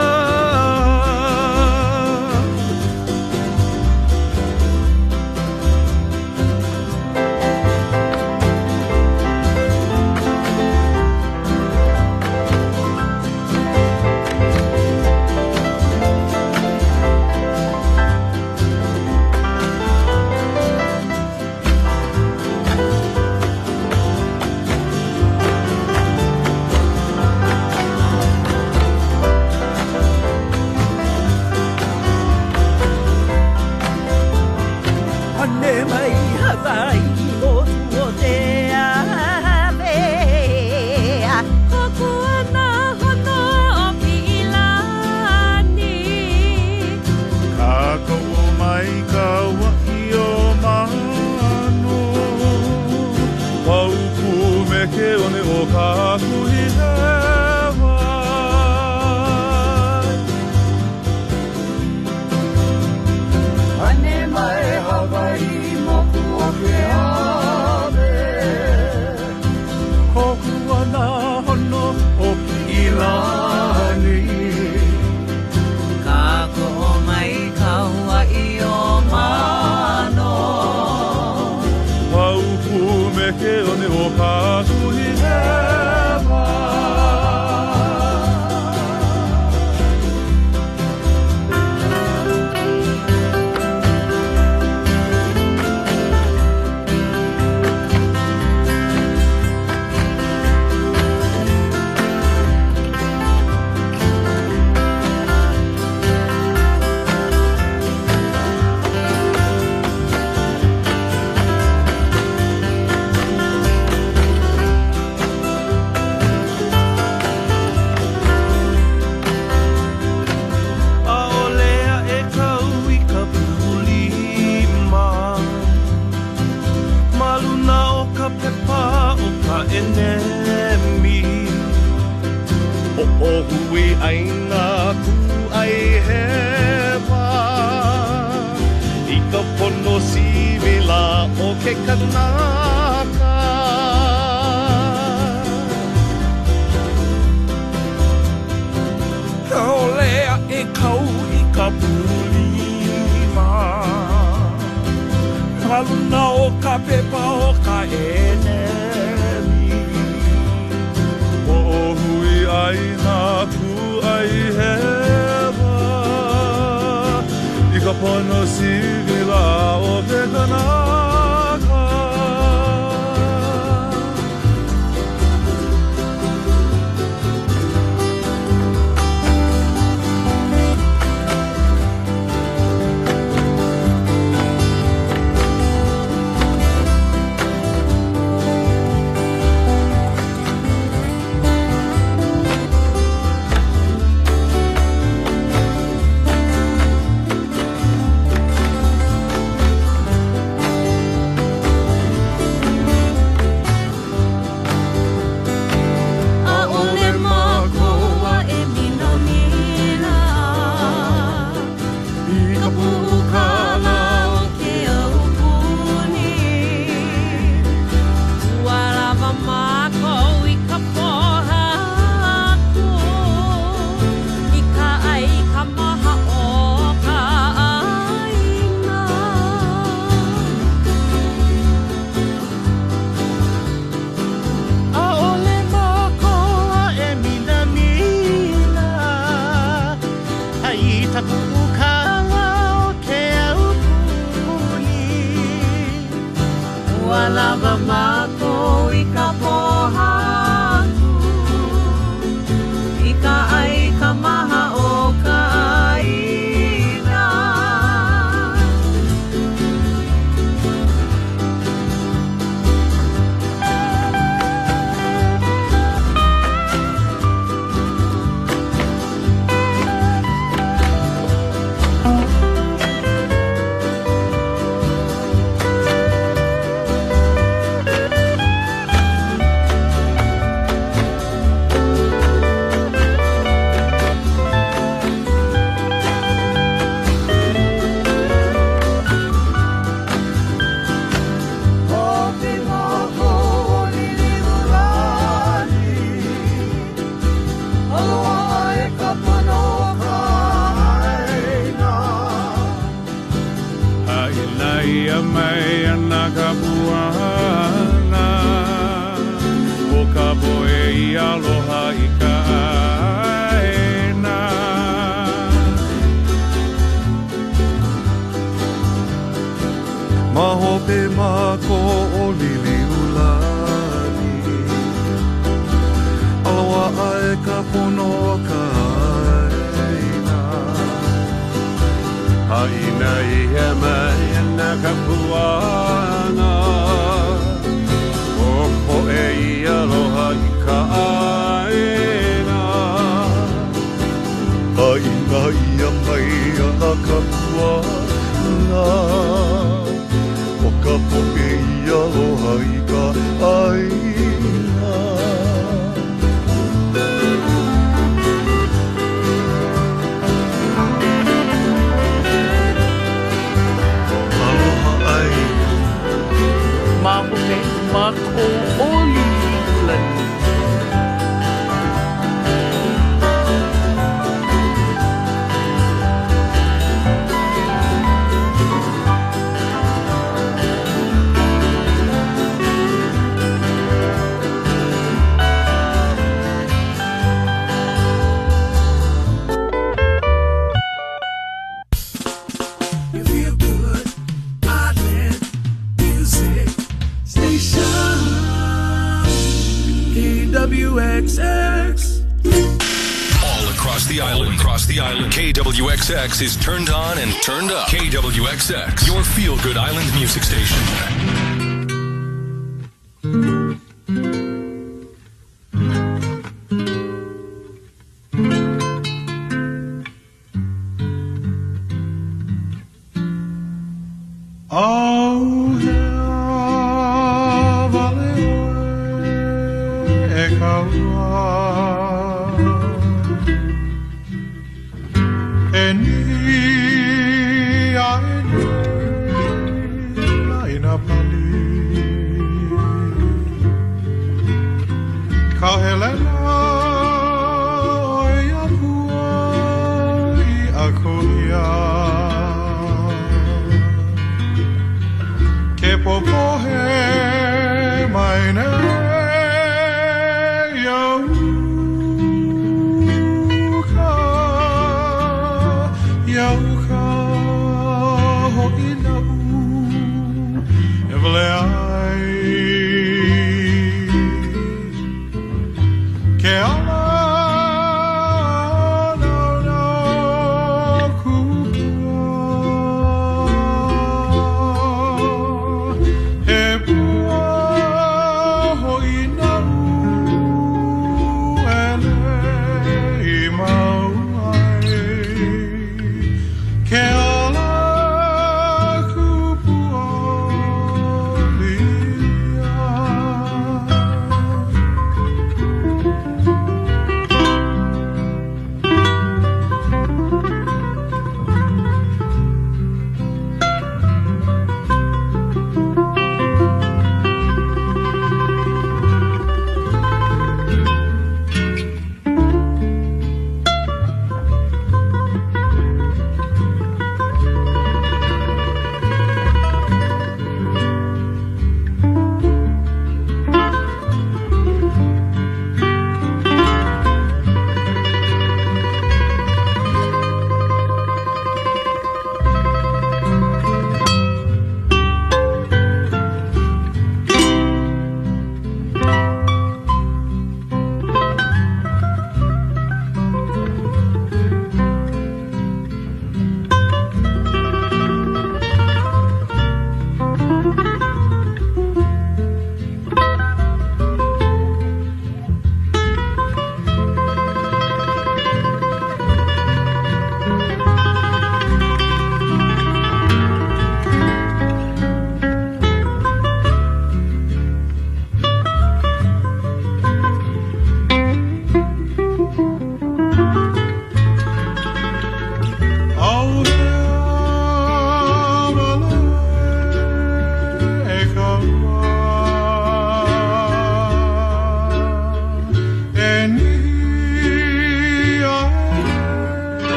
Speaker 9: mai Hawaii o tuo te ave
Speaker 4: Kokua na hono o Pilani
Speaker 10: Kako o mai ka waki o mano Paupu me ke one o ka kuhi hewa
Speaker 12: Ane mai Hawaii moku o ke ave
Speaker 10: Kokua na hono o Pilani
Speaker 9: Kako o mai Hawaii o mano
Speaker 10: Paupu me ke one o ka kuhi hewa Aolea e kau i ka pulima Maluna o ka pepa o ka enemi O hui aina ku ai hewa I ka pono simila o ke kanaka
Speaker 6: Olea e kau i ka pulima Maluna o ka pepa o ka enemi
Speaker 10: O hui aina ku ai hewa I ka pono simila o ke kanaka
Speaker 4: Aole makoa e minamina
Speaker 10: I ka
Speaker 4: Pukala o ke aupuni Ualava mako i ka pohatu I ka ai ka maha o ka aina
Speaker 10: Aole makoa e minamina Ai taku ukala o ke aupuni
Speaker 4: Ualava mako i ka pohatu I ka ai ka maha o ka aina
Speaker 10: Ia mai ana ka puana O ka poe i aloha i ka aena Mahope mako o lili ulani Aloha ai ka pono ka aena Haina i he mai
Speaker 13: ana ka puana o ko e aloha I ka aina
Speaker 10: Aina ia mai ana ka puana o ka poke I aloha I ka aina
Speaker 8: Mamuke mako oli lani
Speaker 6: You feel good, Island Music Station, KWXX.
Speaker 1: All across the island. KWXX is turned on and turned up. KWXX, your feel-good island music station.
Speaker 3: Au hea vale e kaua e ni a e ni la ina pali ka helena e a kua I a koia Ke popo he mai ne Yauka ho ina e vale ai Ke ala no kupua He pua ho ina ele I mau ai Ke ala kupua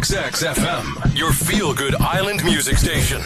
Speaker 1: KWXX FM, your feel-good island music station.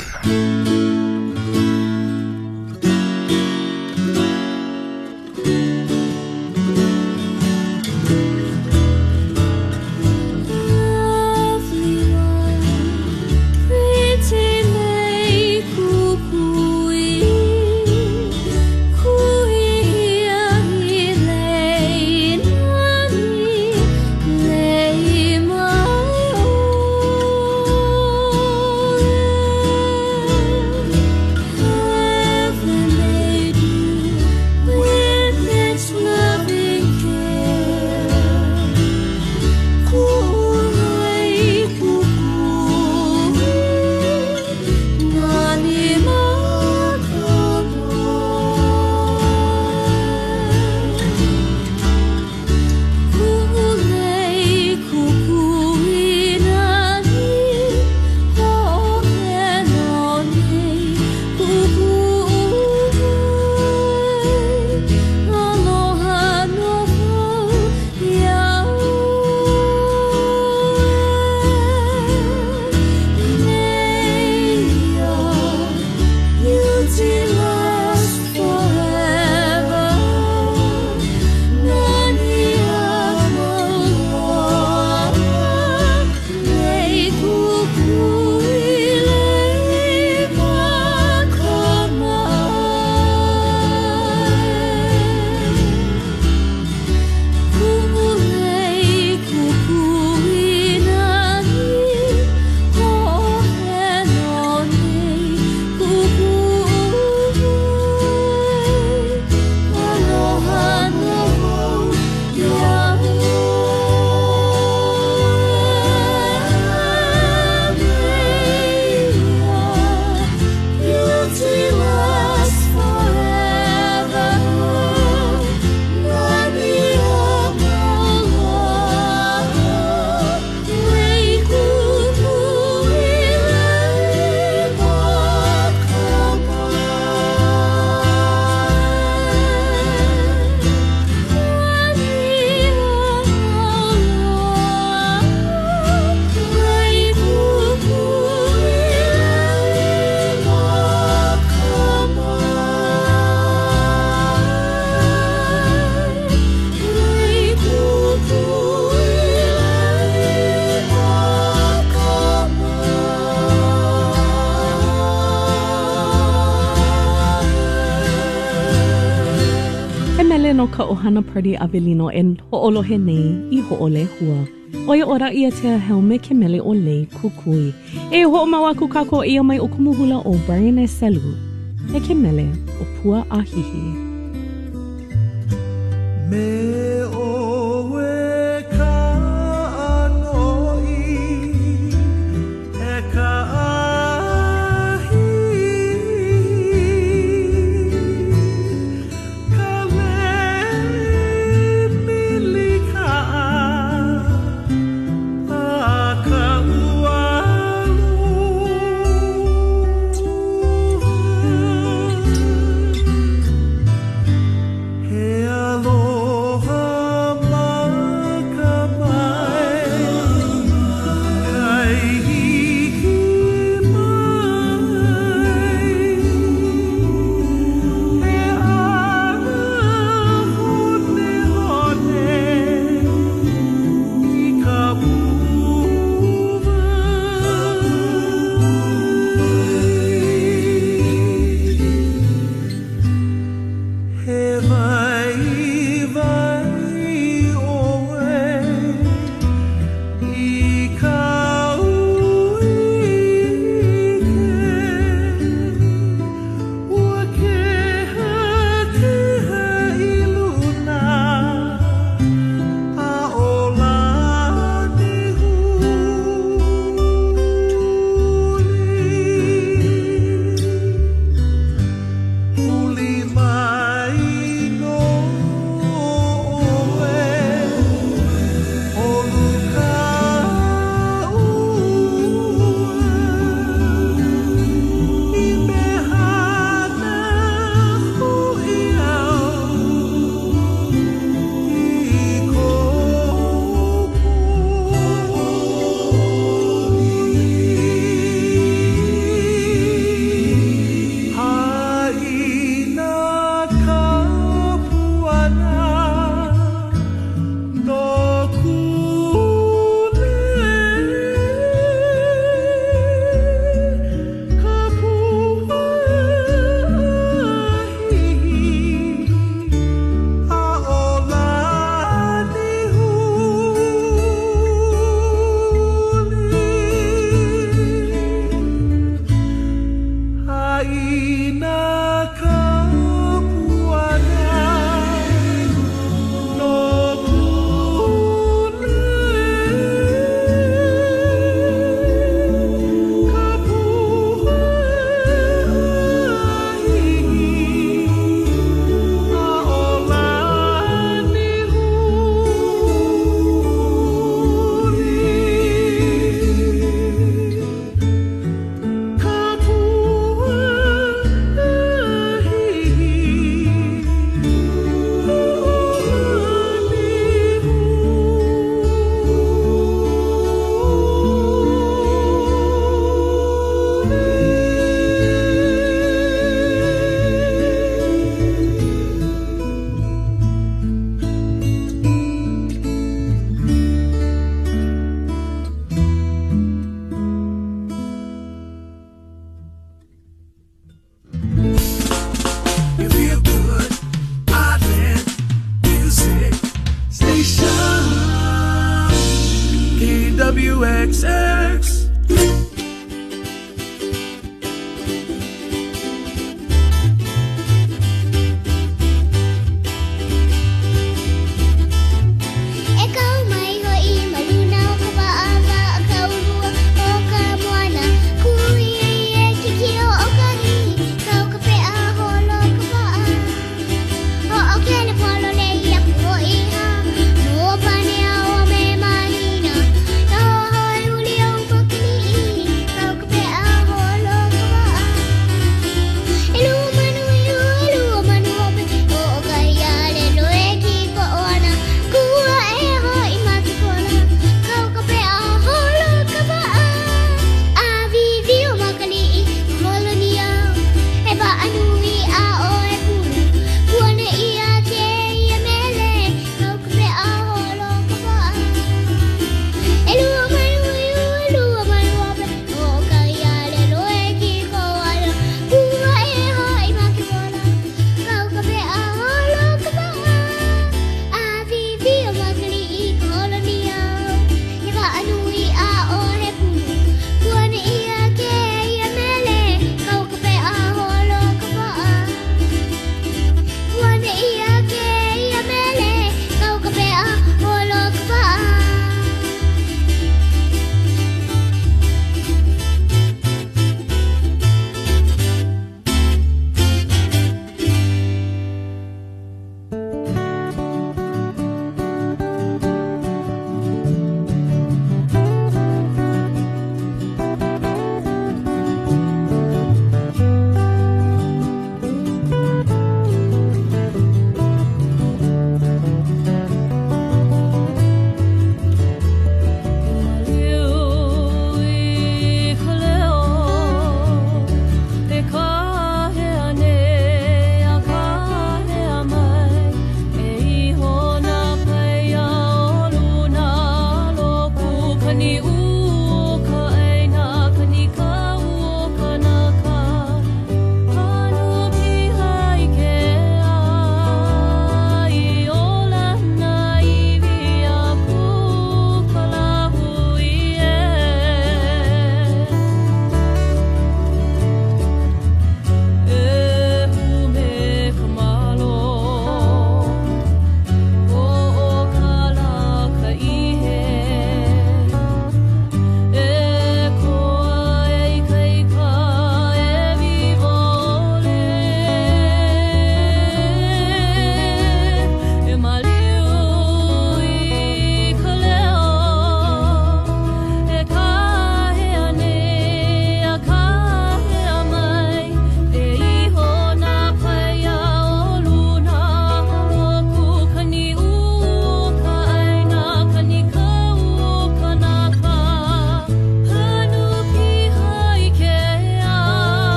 Speaker 2: no ka ohana party Avelino en ho'olohe nei I ho'ole hua. Oia ora ia te helme ke mele o lei kukui. E ho'omawa kukako ia mai o kumuhula o Brian e Selu. E ke mele o pua ahihi.
Speaker 6: Me oe ka anoi e ka aloha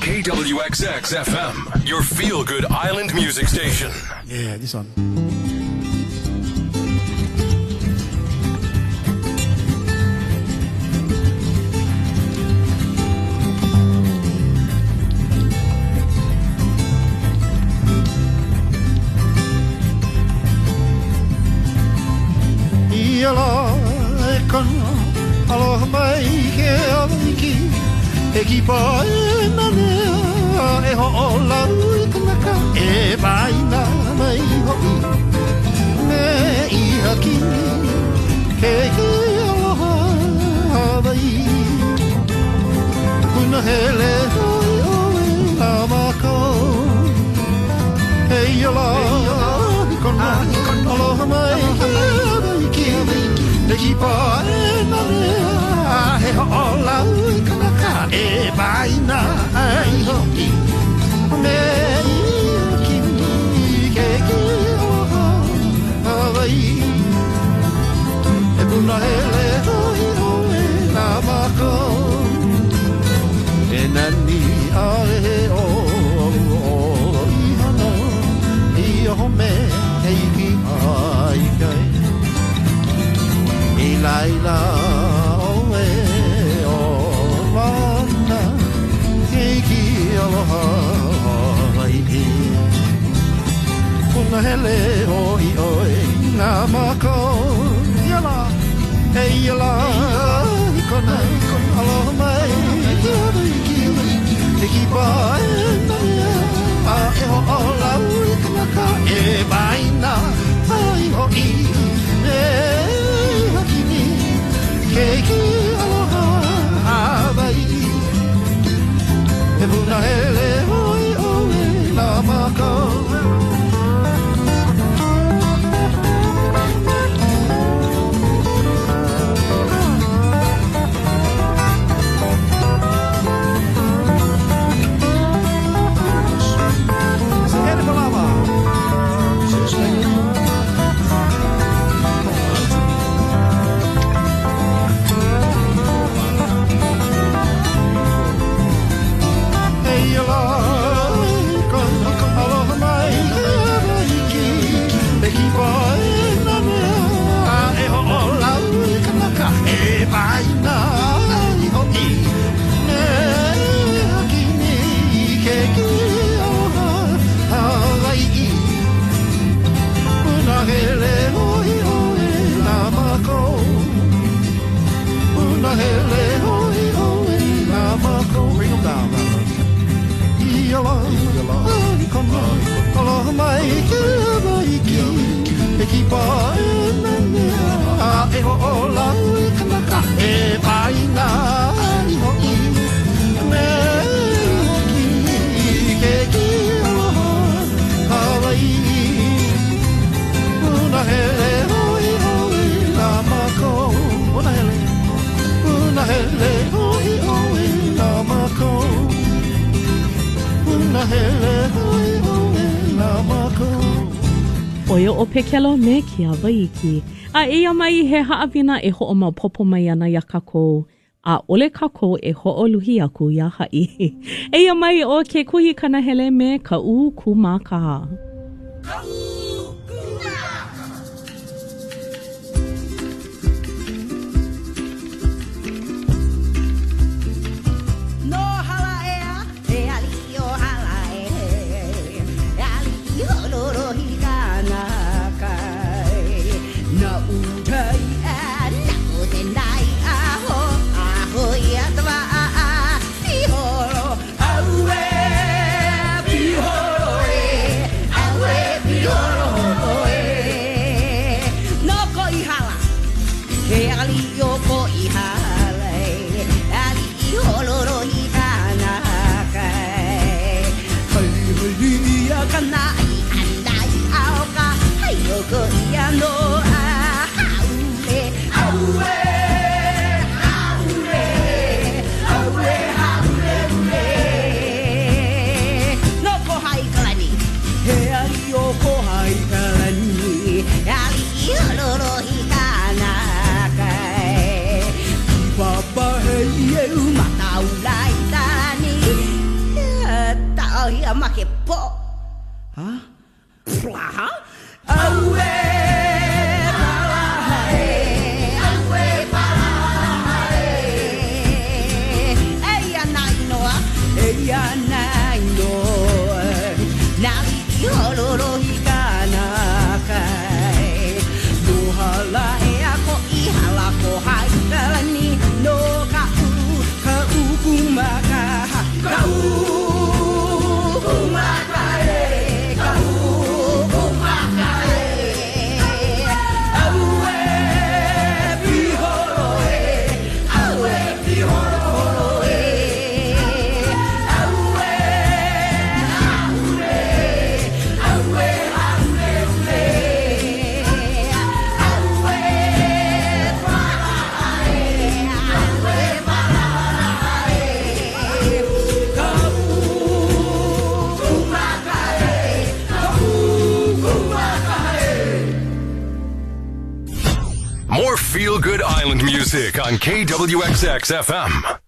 Speaker 1: KWXX FM, your feel-good island music station.
Speaker 11: Yeah, this one.
Speaker 14: Aloha mai ke awiki e ki pae na mea e ho o lau I kanaka e baina mai ho'i me I haki ke aloha Hawaii kuna hele hoi o e la makau hei aloha aloha mai ke awiki e ki kipa e na mea he ho'ola ui kanaka e vaina ai hoki me ia kimi ke ki oha Hawaii e puna hele hoi hoi na mako e nani ae o i hana i oho me hei ki ai kai I laila oe o mana Kei ki aloha ai ki Kuna hele oi oi ngā mako Iala, hei iala Ikona aloha mai Iala iki Te ki pae na mea A e ho o lau i kanaka E baina ai ho i Keiki aloha Hawaii E puna hele hoi oe la mako
Speaker 2: Oia o pekelo me ki Hawaii. A eia mai he haawina e ho'o mau popo mai ana ia kakou. A ole kakou e ho'o luhi aku ia hai. Eia mai o ke kuhi kanahele me ka u kumaka.
Speaker 1: Island music on KWXX FM.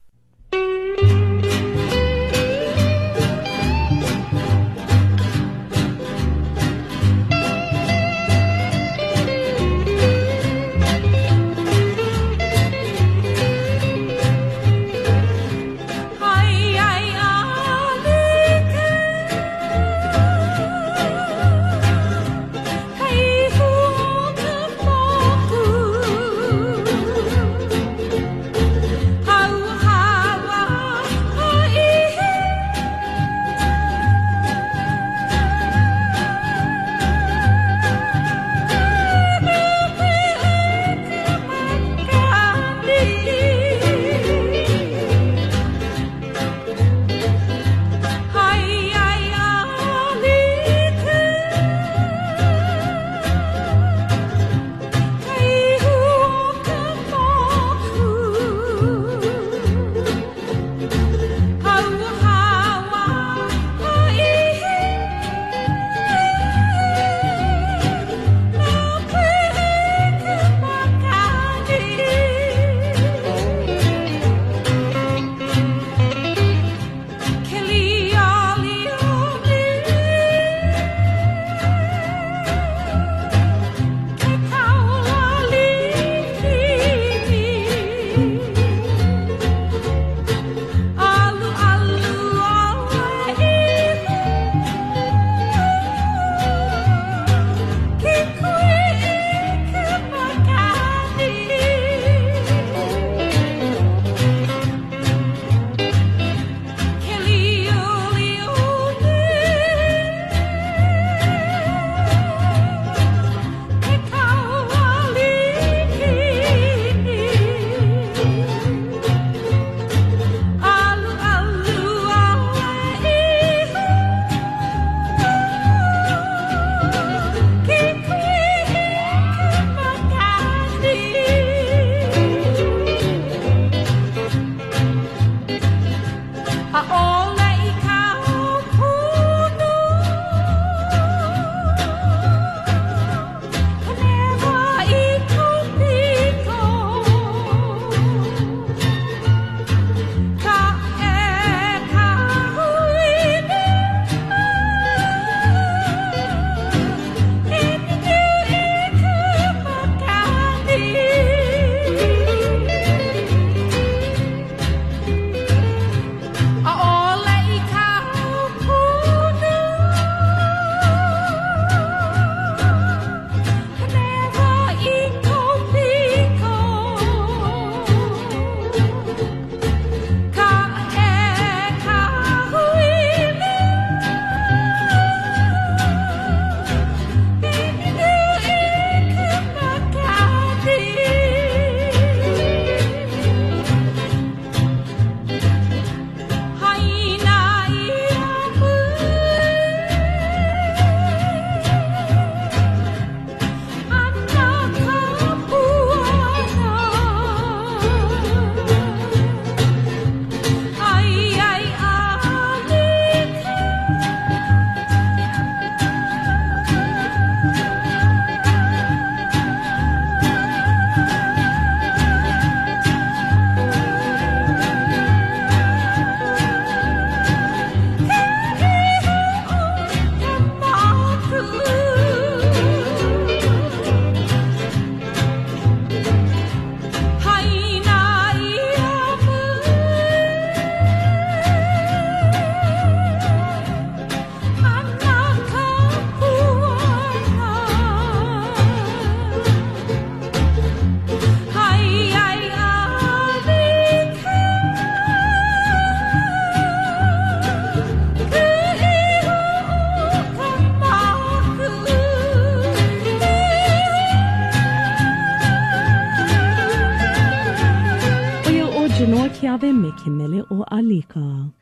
Speaker 2: Kiawe me ke mele o Alika.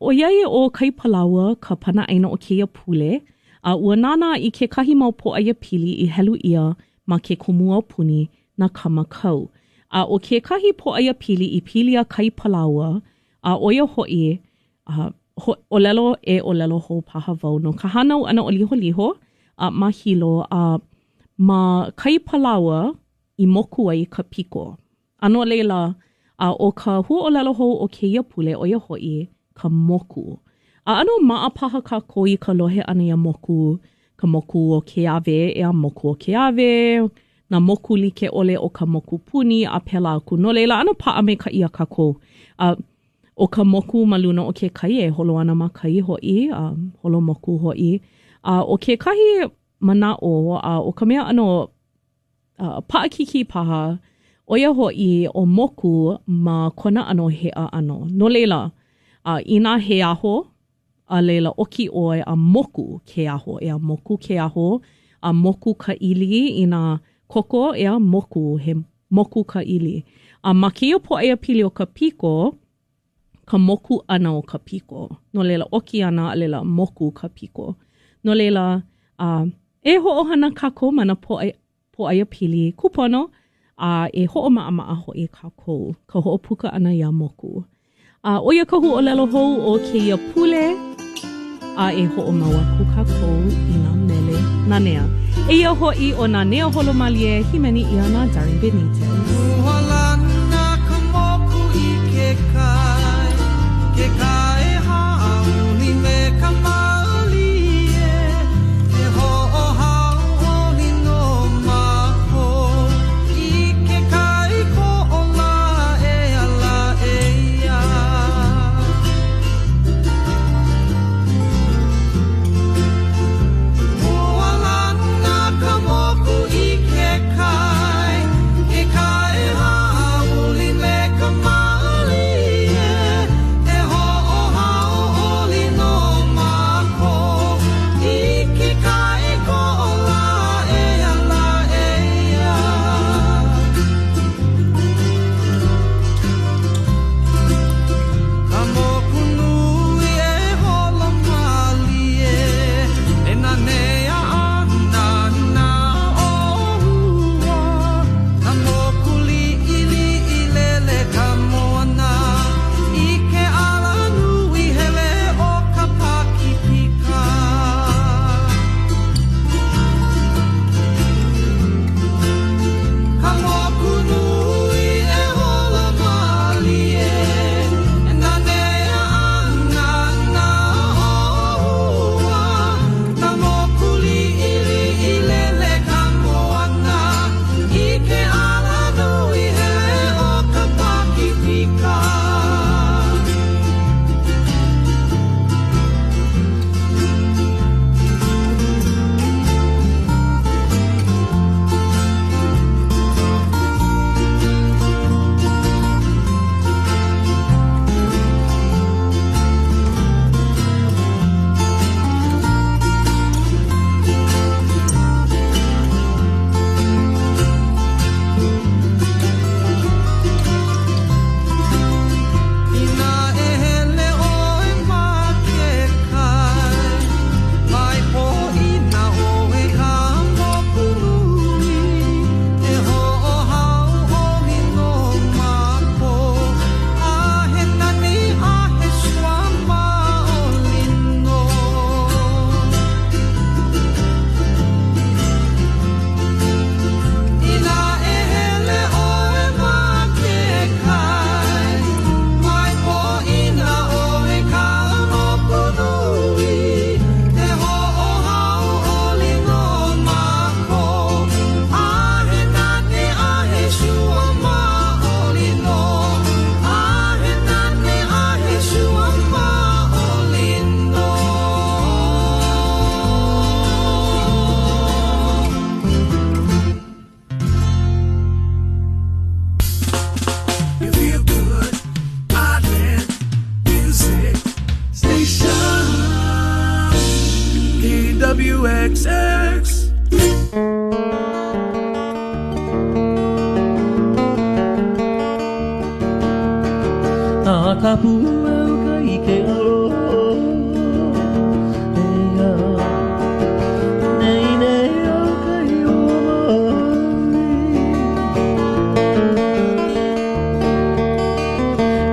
Speaker 2: O iai o Kaipalawa ka pana aina o keia pule. Ua nana I ke kahi mau po aia pili I helu ia ma ke komua puni na kamakau. O ke kahi po aia pili I pilia Kaipalawa, oia hoi, o lelo e o lelo ho paha vau no ka hanau ana o liho liho, ma hilo, ma Kaipalawa I moku ai ka piko. Ano leila, o ka huolelo hou o keia pule o ia hoi ka moku. Ano maapaha ka koi ka lohe ana ia moku, ka moku o ke ave, ea moku o ke ave, na moku like ole o ka moku puni a pela aku. No leila, ano paa me ka ia ka ko. O ka moku maluna o ke kai e holo ana ma kai hoi, holo moku hoi. O ke kahi mana o ka mea ano paakiki paha, o ia hoi o moku ma kona ano hea ano. No leila, ina he aho, a leila oki oe a moku ke aho, ea moku ke aho, a moku ka ili ina koko ea moku, he moku ka ili. Ma kia po ea pili o ka piko, ka moku ana o ka piko. No leila oki ana a leila moku ka piko. No leila, e ho'ohana kako mana po ea pili kupono, e ho'omaa hoi kako, ka ho'opuka ana ia moku. O ia ka hu'olelo hou o keia pule, e ho'omaua ku kako i nā mele nanea. E ia hoi o nā nea holomalie himeni ia nā Darren Benitez.
Speaker 6: Uhalana ka moku i ke kai hauli me ka malie, e ho'ohau holi no maho, i ke kai ko o la e ala e ia. Uhalana ka moku i ke kai hauli me ka malie, e ho'ohau holi no maho, i ke kai ko o la e ala e ia. Ka moku nui e hola malie, e na nea ana na ohua. Ka moku li i lele ka moana, i ke ala nui hele o ka pakipika. Ka moku nui e hola malie, e na nea ana na ohua. Ka moku li i lele ka moana, i ke ala nui hele o ka pakipika. Ina e hele oe ma ke kai, mai po ina oe ka moku nui, e ho'ohau holi no mapo, a he nani a he sua ma o lino. Ina e hele oe ma ke kai, mai po ina oe ka moku nui, e ho'ohau holi no mapo, a he nani a he sua ma o lino, a he nani a he sua ma o lino. You feel good, Island Music Station, KWXX.
Speaker 8: ka pua o ka ike alo Eia Nei nei o ka i o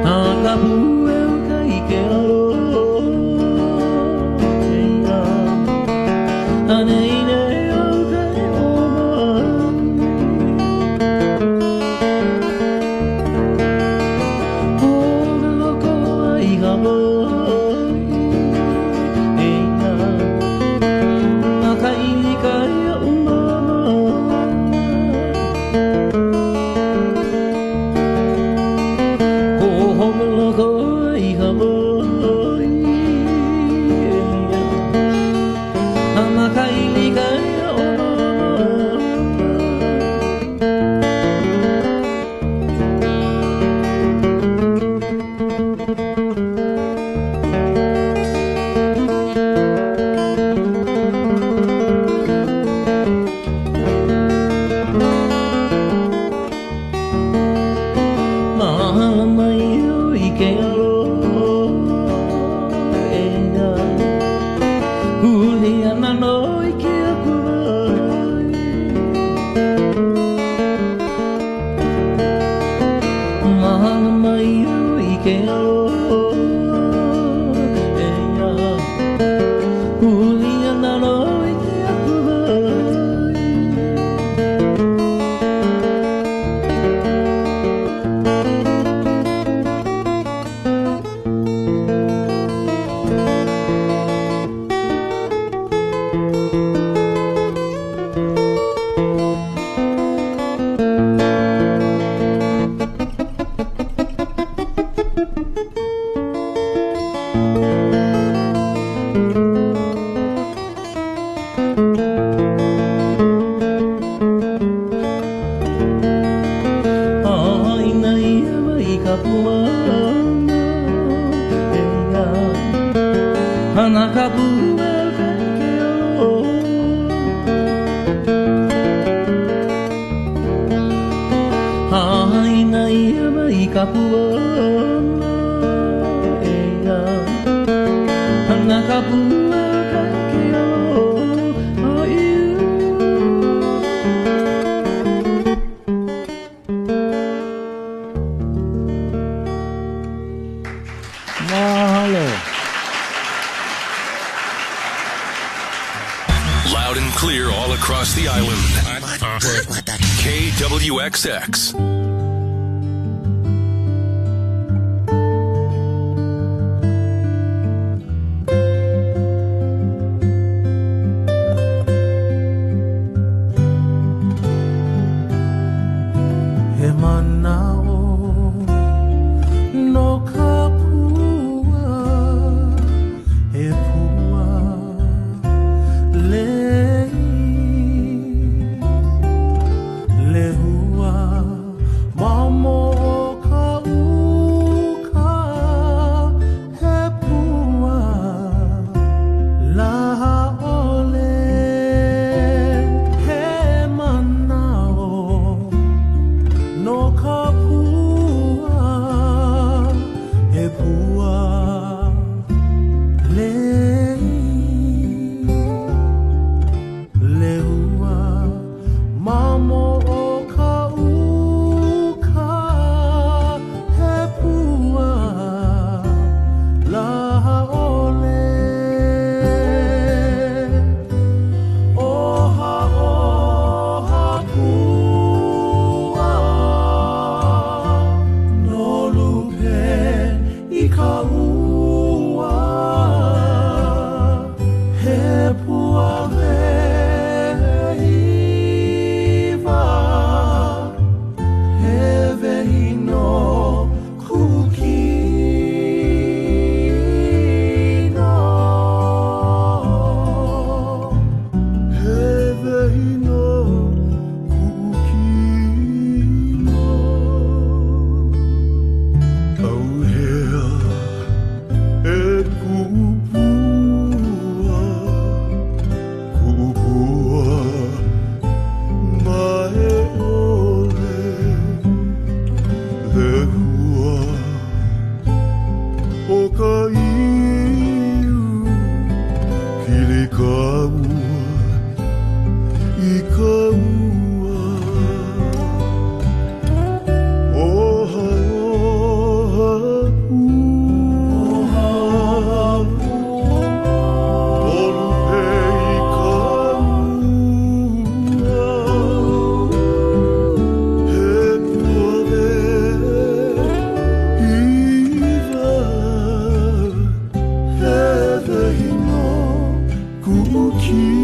Speaker 8: mai ka pua o ka ike alo Eia Nei nei o ka i o mai
Speaker 1: Loud and clear all across the island. KWXX.
Speaker 14: Kuki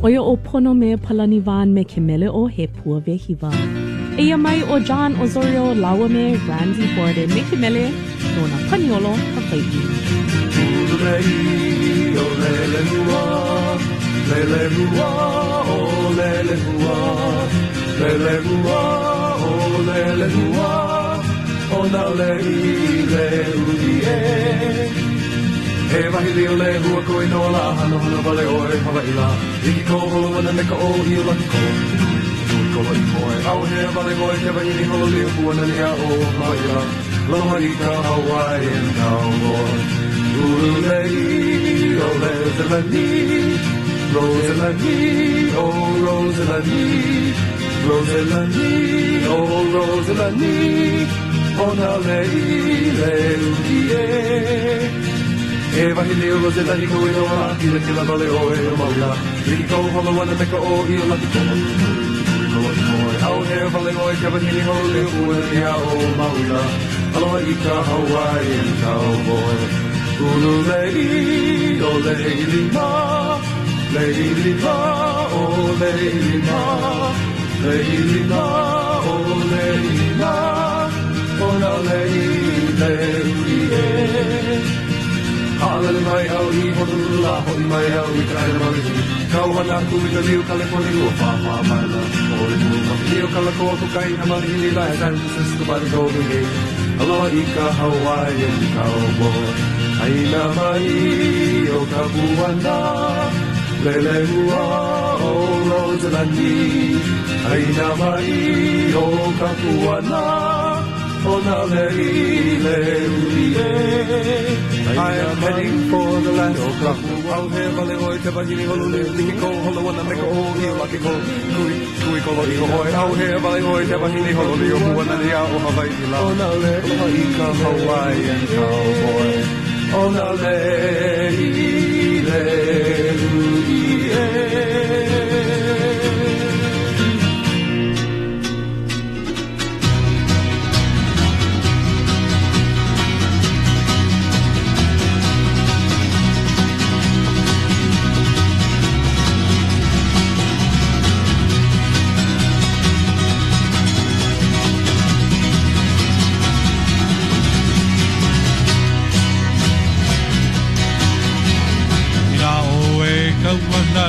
Speaker 2: Oia o pono me palanivan me ke mele o he pua vehiva. Eia mai o John Osorio lawa me Randy Borde me ke mele no na paniolo Hawaii.
Speaker 6: Ulei o lele hua, lele hua o lele hua, lele hua o lele hua, o na lei le ui e. He wahi leo le hua koe no la hana hana wale o e Hawaii la. Iki ko holo wana me ka o i o laki ko. Ko laki koe. Au he wale koe ke wahi ni holo leo hua na ni a o Hawaii la. Loha i ka Hawaiian cowboy. Ulei o Rosalani, Rosalani, oh Rosalani, Rosalani, oh Rosalani, ona lei uie. E wahi leo Rosalani ko e noa, kila kila vale o e o maula. Riki ko holo wana me ka o i o laki koa. Au he vale o e ke wahi ni holo leo ua ni a o maula. Aloha i ka Hawaiian cowboy. Ululei, oh Lady Ma, Lady Ma, oh Lady Ma, Lady Ma, oh Lady Ma, oh na Lady Ha'alele mai au I Honolulu, hoi mai au I Kainamalihi. Kau hana aku I ka liu California, ua whawha mai la, o le mua. Liu kalakoa ko Kainamalihi, la San Francisco by the Golden Gate. Aloha I ka Hawaiian cowboy. Aina mai o ka puana, lele hua o Rosalani. Aina mai o ka puana, o na le uie. I am heading for the land of Kapu. Au he vale oi te wahini holule, liki ko holo wana me ka o I o laki ko. Kui ko loi ko hoi. Au he vale oi te wahini holule o puana ni a o Hawaii la. O na le I ka Hawaiian cowboy. Ona le uie.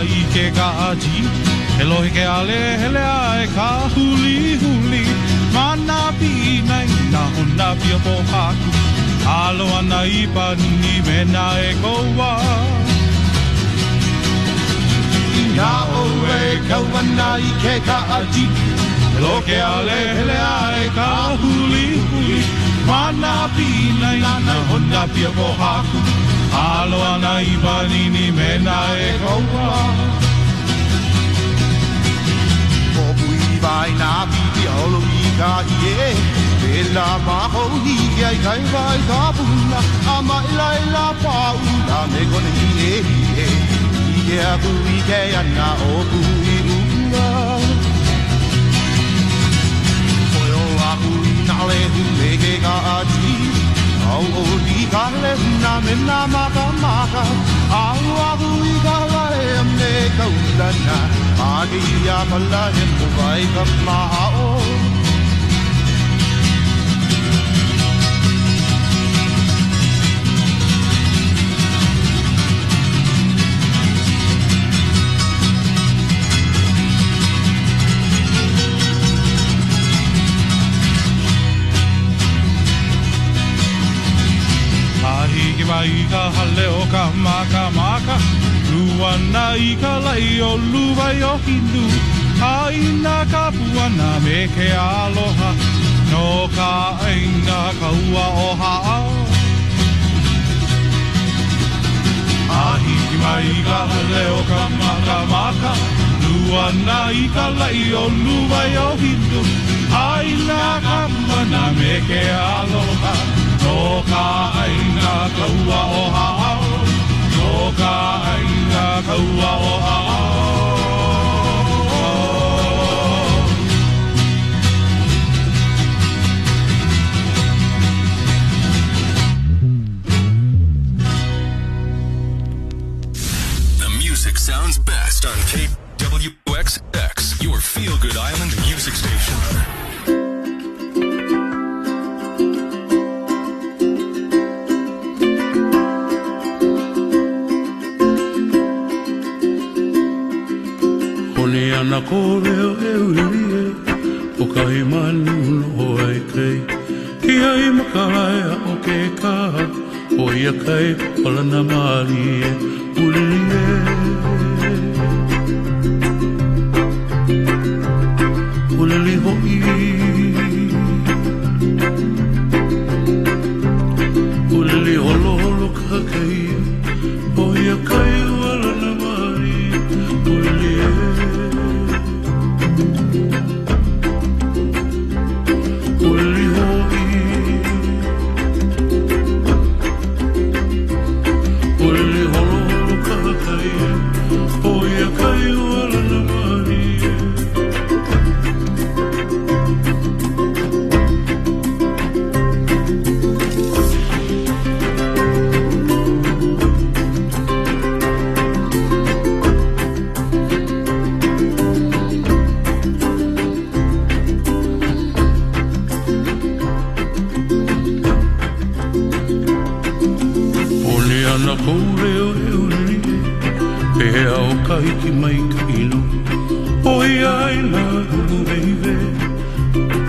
Speaker 15: I ke kaaji, he lohi ke ale hele ae ka huli huli. Mana pina I na hona pia po haku, alo ana I pani me na e koua. Ina oe kauana I ke kaaji, he lohi ke ale hele ae ka huli huli. Mana pina I na hona pia po haku, alo ana I panini me na e koua.
Speaker 6: Kopui vai na piti olo I ka ie, pela maho hi ai kai vai ka puna, ama ilai la paula me kone hi e, I a kui ke ana o kui unga. Koe o a kui na le hu me ke ka aji, au o di ka le na me na maka maka, au a hui ka lae me kaulana, agi a pala he mo vai ka maa o.
Speaker 15: Ahiki mai ka hale o ka maka maka, luana I ka lai o luwai o hinu. Aina ka puana me ke aloha, no ka aina ka ua o haa. Ahiki mai ka hale o ka maka maka, luana I ka lai o luwai o hinu. Aina ka puana me ke aloha, no ka aina ka ua o hao, no ka aina ka ua o hao.
Speaker 1: The music sounds best on K.
Speaker 8: kōreo e urie, o kai manu no ai kei. Kia I makalaia o ke kaha, o ia kai palana maari e urie. Ulili hoi, ulili holo holo kakai, o ia kai palana maari urie. Hiki mai ka ino o ia ina hulu veive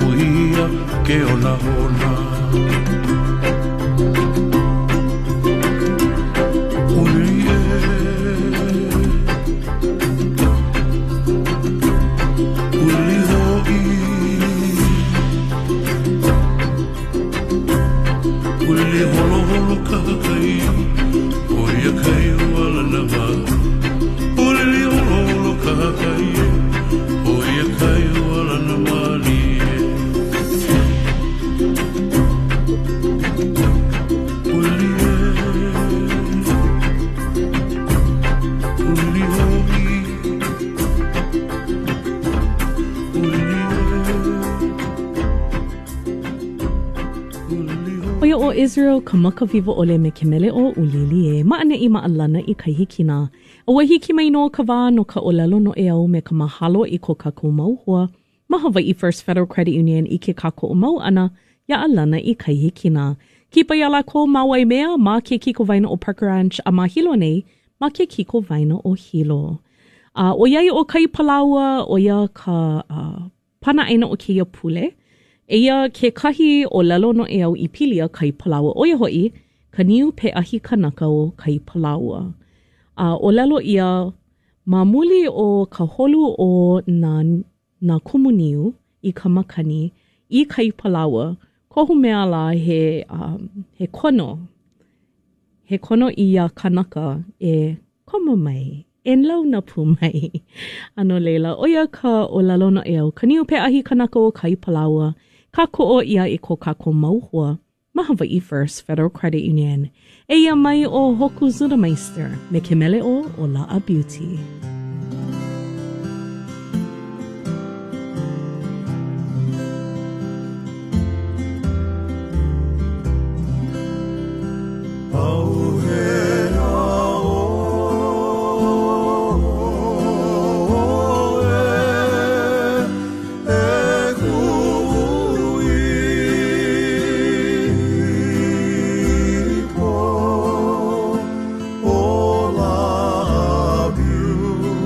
Speaker 8: o ia ke ona hona ulie uli hoi uli holo holo kakai o ia kai wala na mai Ulili holo kakai, o ia kai wala na mali. Uli hoi,
Speaker 2: Oia o Israel ka makaviva ole me ke mele o ulili e maana I maalana I kai hikina. Ua hiki mai no ka wā no ka olelo no e au me ka mahalo I ko kako mauhua. Ma Hawaii First Federal Credit Union I ke kako o mau ana, ia alana I kai hikina. Kipa ia la ko mawai mea, ma ke kiko vaina o Parker Ranch, a ma hilo nei, ma ke kiko vaina o hilo. O iai o kai palaua, o ia ka pana aina o ke ia pule. Eia ke kahi o lelo no e au I pilia kai palaua. O ia hoi, ka niu pe ahi kanaka o kai palaua. O lelo ia, ma muli o ka holu o na kumuniu I ka makani I kai palaua, kohu mea la he kono. He kono I ia kanaka e koma mai, e lau na pu mai. Ano leila, o ia ka o lelo na e au, ka niu pe ahi kanaka o kai palaua, ka ko'o ia I ko kako mauhua, ma Hawaii First Federal Credit Union. Eia mai o Hoku Zudameister, me ke mele o La'a Beauty.
Speaker 5: Oh, love you.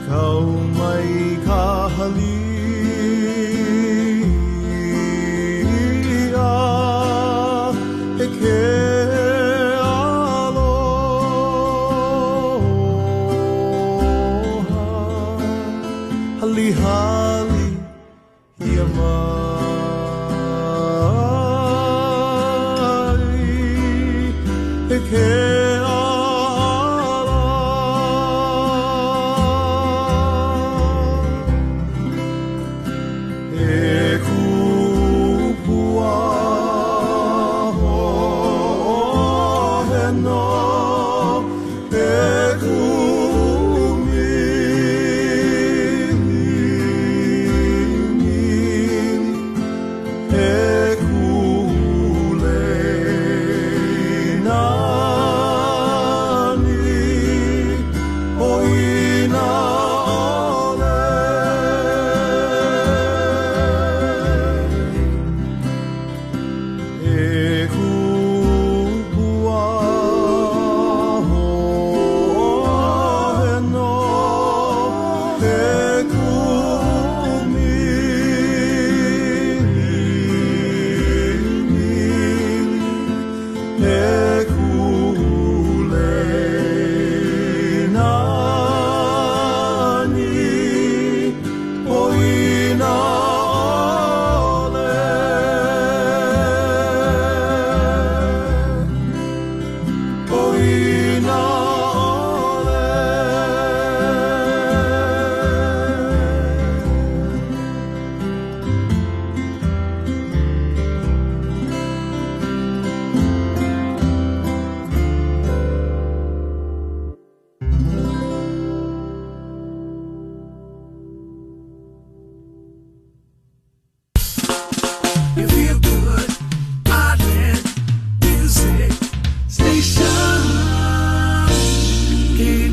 Speaker 6: kau mai ka halia e ke aloha hali hali ia mai e ke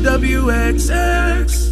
Speaker 16: KWXX.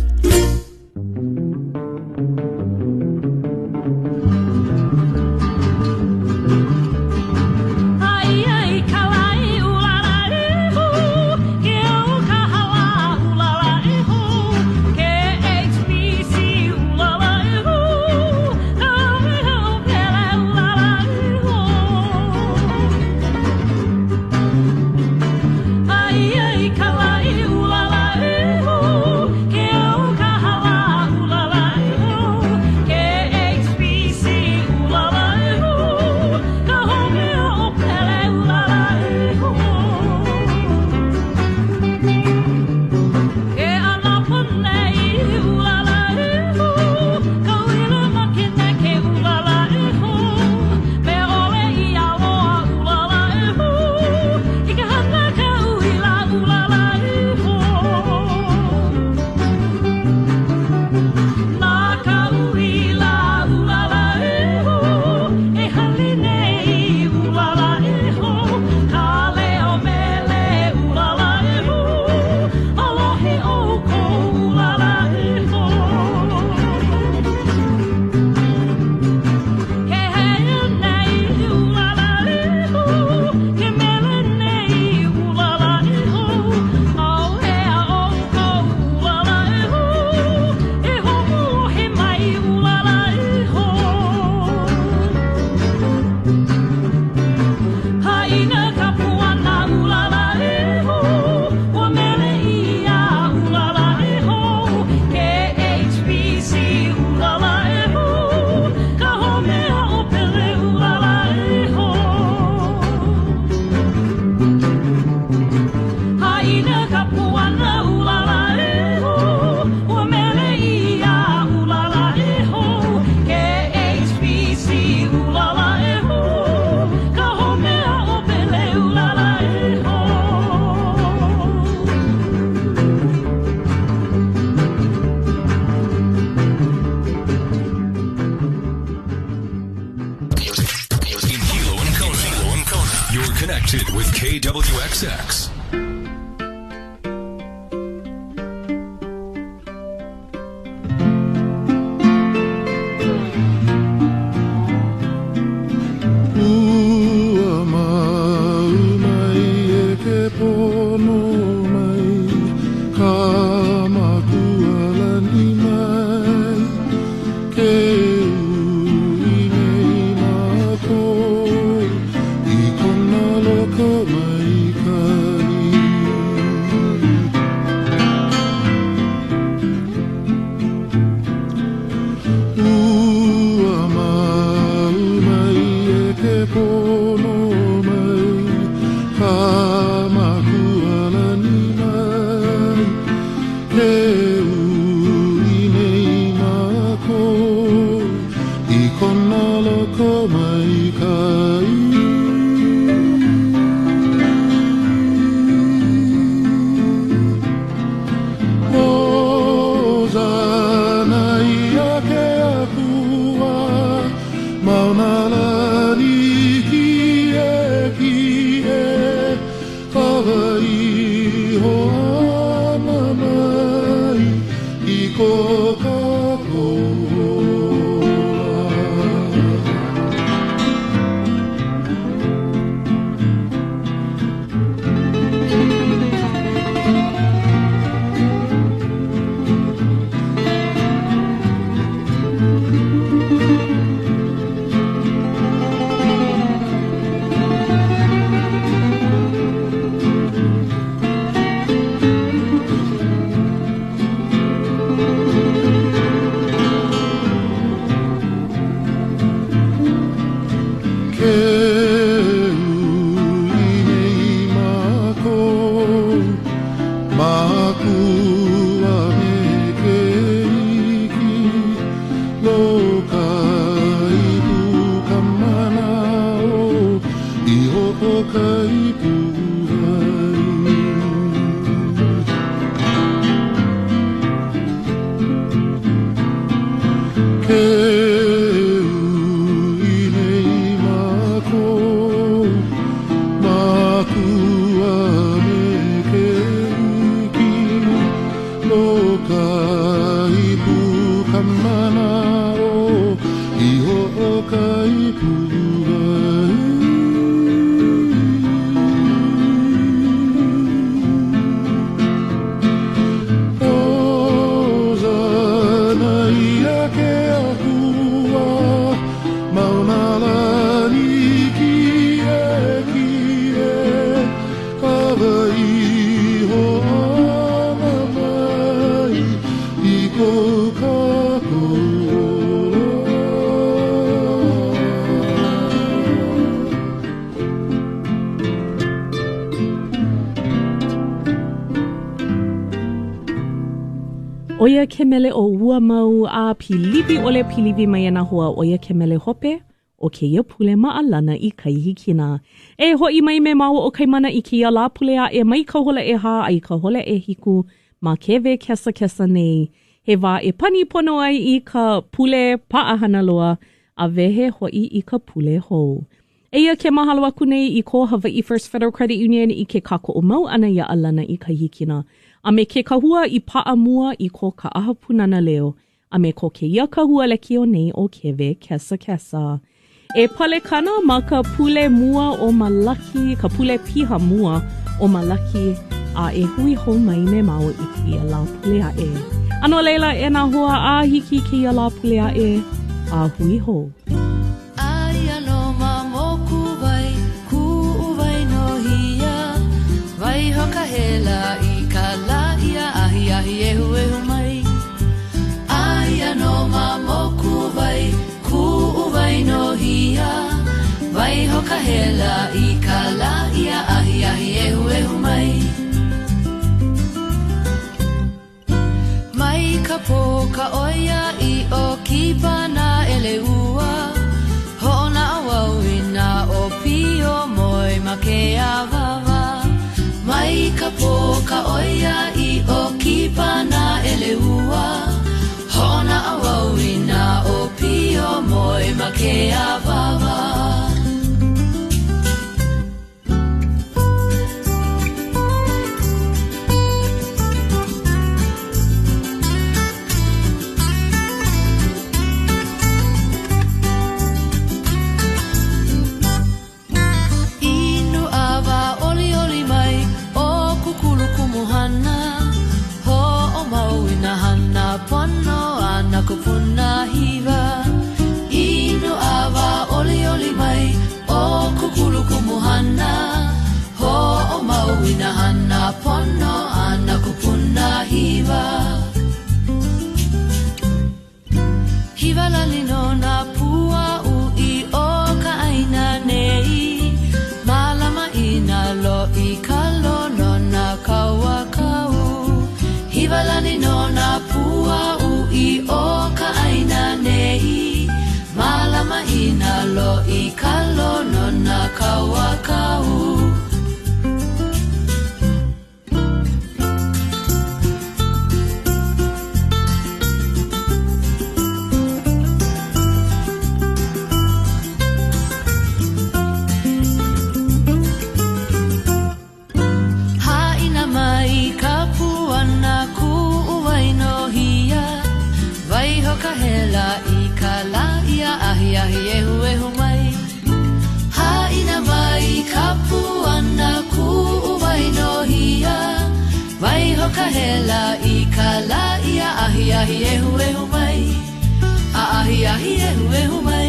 Speaker 1: Connected with KWXX.
Speaker 6: Kama kualani
Speaker 2: Oia ke mele o ua mau a pilipi ole pilipi mai ana hoa oia ke mele hope o ke ia pule maalana I kaihikina. E hoi mai me mau o kaimana I ke ia la pule a e mai ka hola e ha ai ka hola e hiku ma kewe kesa kesa nei. He wā e pani pono ai I ka pule paahana loa a wehe hoi I ka pule hou. Eia ke mahalo aku nei I ko Hawaii First Federal Credit Union I ke kako o mau ana ia alana I kaihikina. A me ke kahua I paa mua I ko ka aha punana leo. A me ko ke ia kahua leki o nei o kewe kesa kesa. E pale kana ma ka pule mua o malaki, ka pule piha mua o malaki a e hui ho mai me mau I ke ia la pule a e. Ano leila e na hoa a hiki ke ia la pule a e a hui ho.
Speaker 4: Ai ano ma moku vai, ku vai no hia, vai hoka hela I ahi e hue mai. Ai ano ma moku vai, ku vai no hia, vai hoka hela I ka la ia ahi e hue mai. Mai ka po ka oia I o kipa na ele ua, hona awau ina o pio moi ma ke avava. Mai ka po ka oia I o kipa na ele ua, hona awau ina o pio moi ma ke avava. Kupuna hiva inu awa oli oli mai o kukulu kumuhana ho o mauina hana pono ana kupuna hiva hiva lalino na pua ui o ka aina nei malama ina lo I kalo no na kawa kau hiva lalino na pua ui o ka aina nei malama ina lo I kalo no na kawa kau hoka hela I ka la ia ahi ahi ehu mai Haina vai ka puana ku uwai no hia Vai hoka hela I ka la ia ahi ahi ehu mai A ahi ahi ehu mai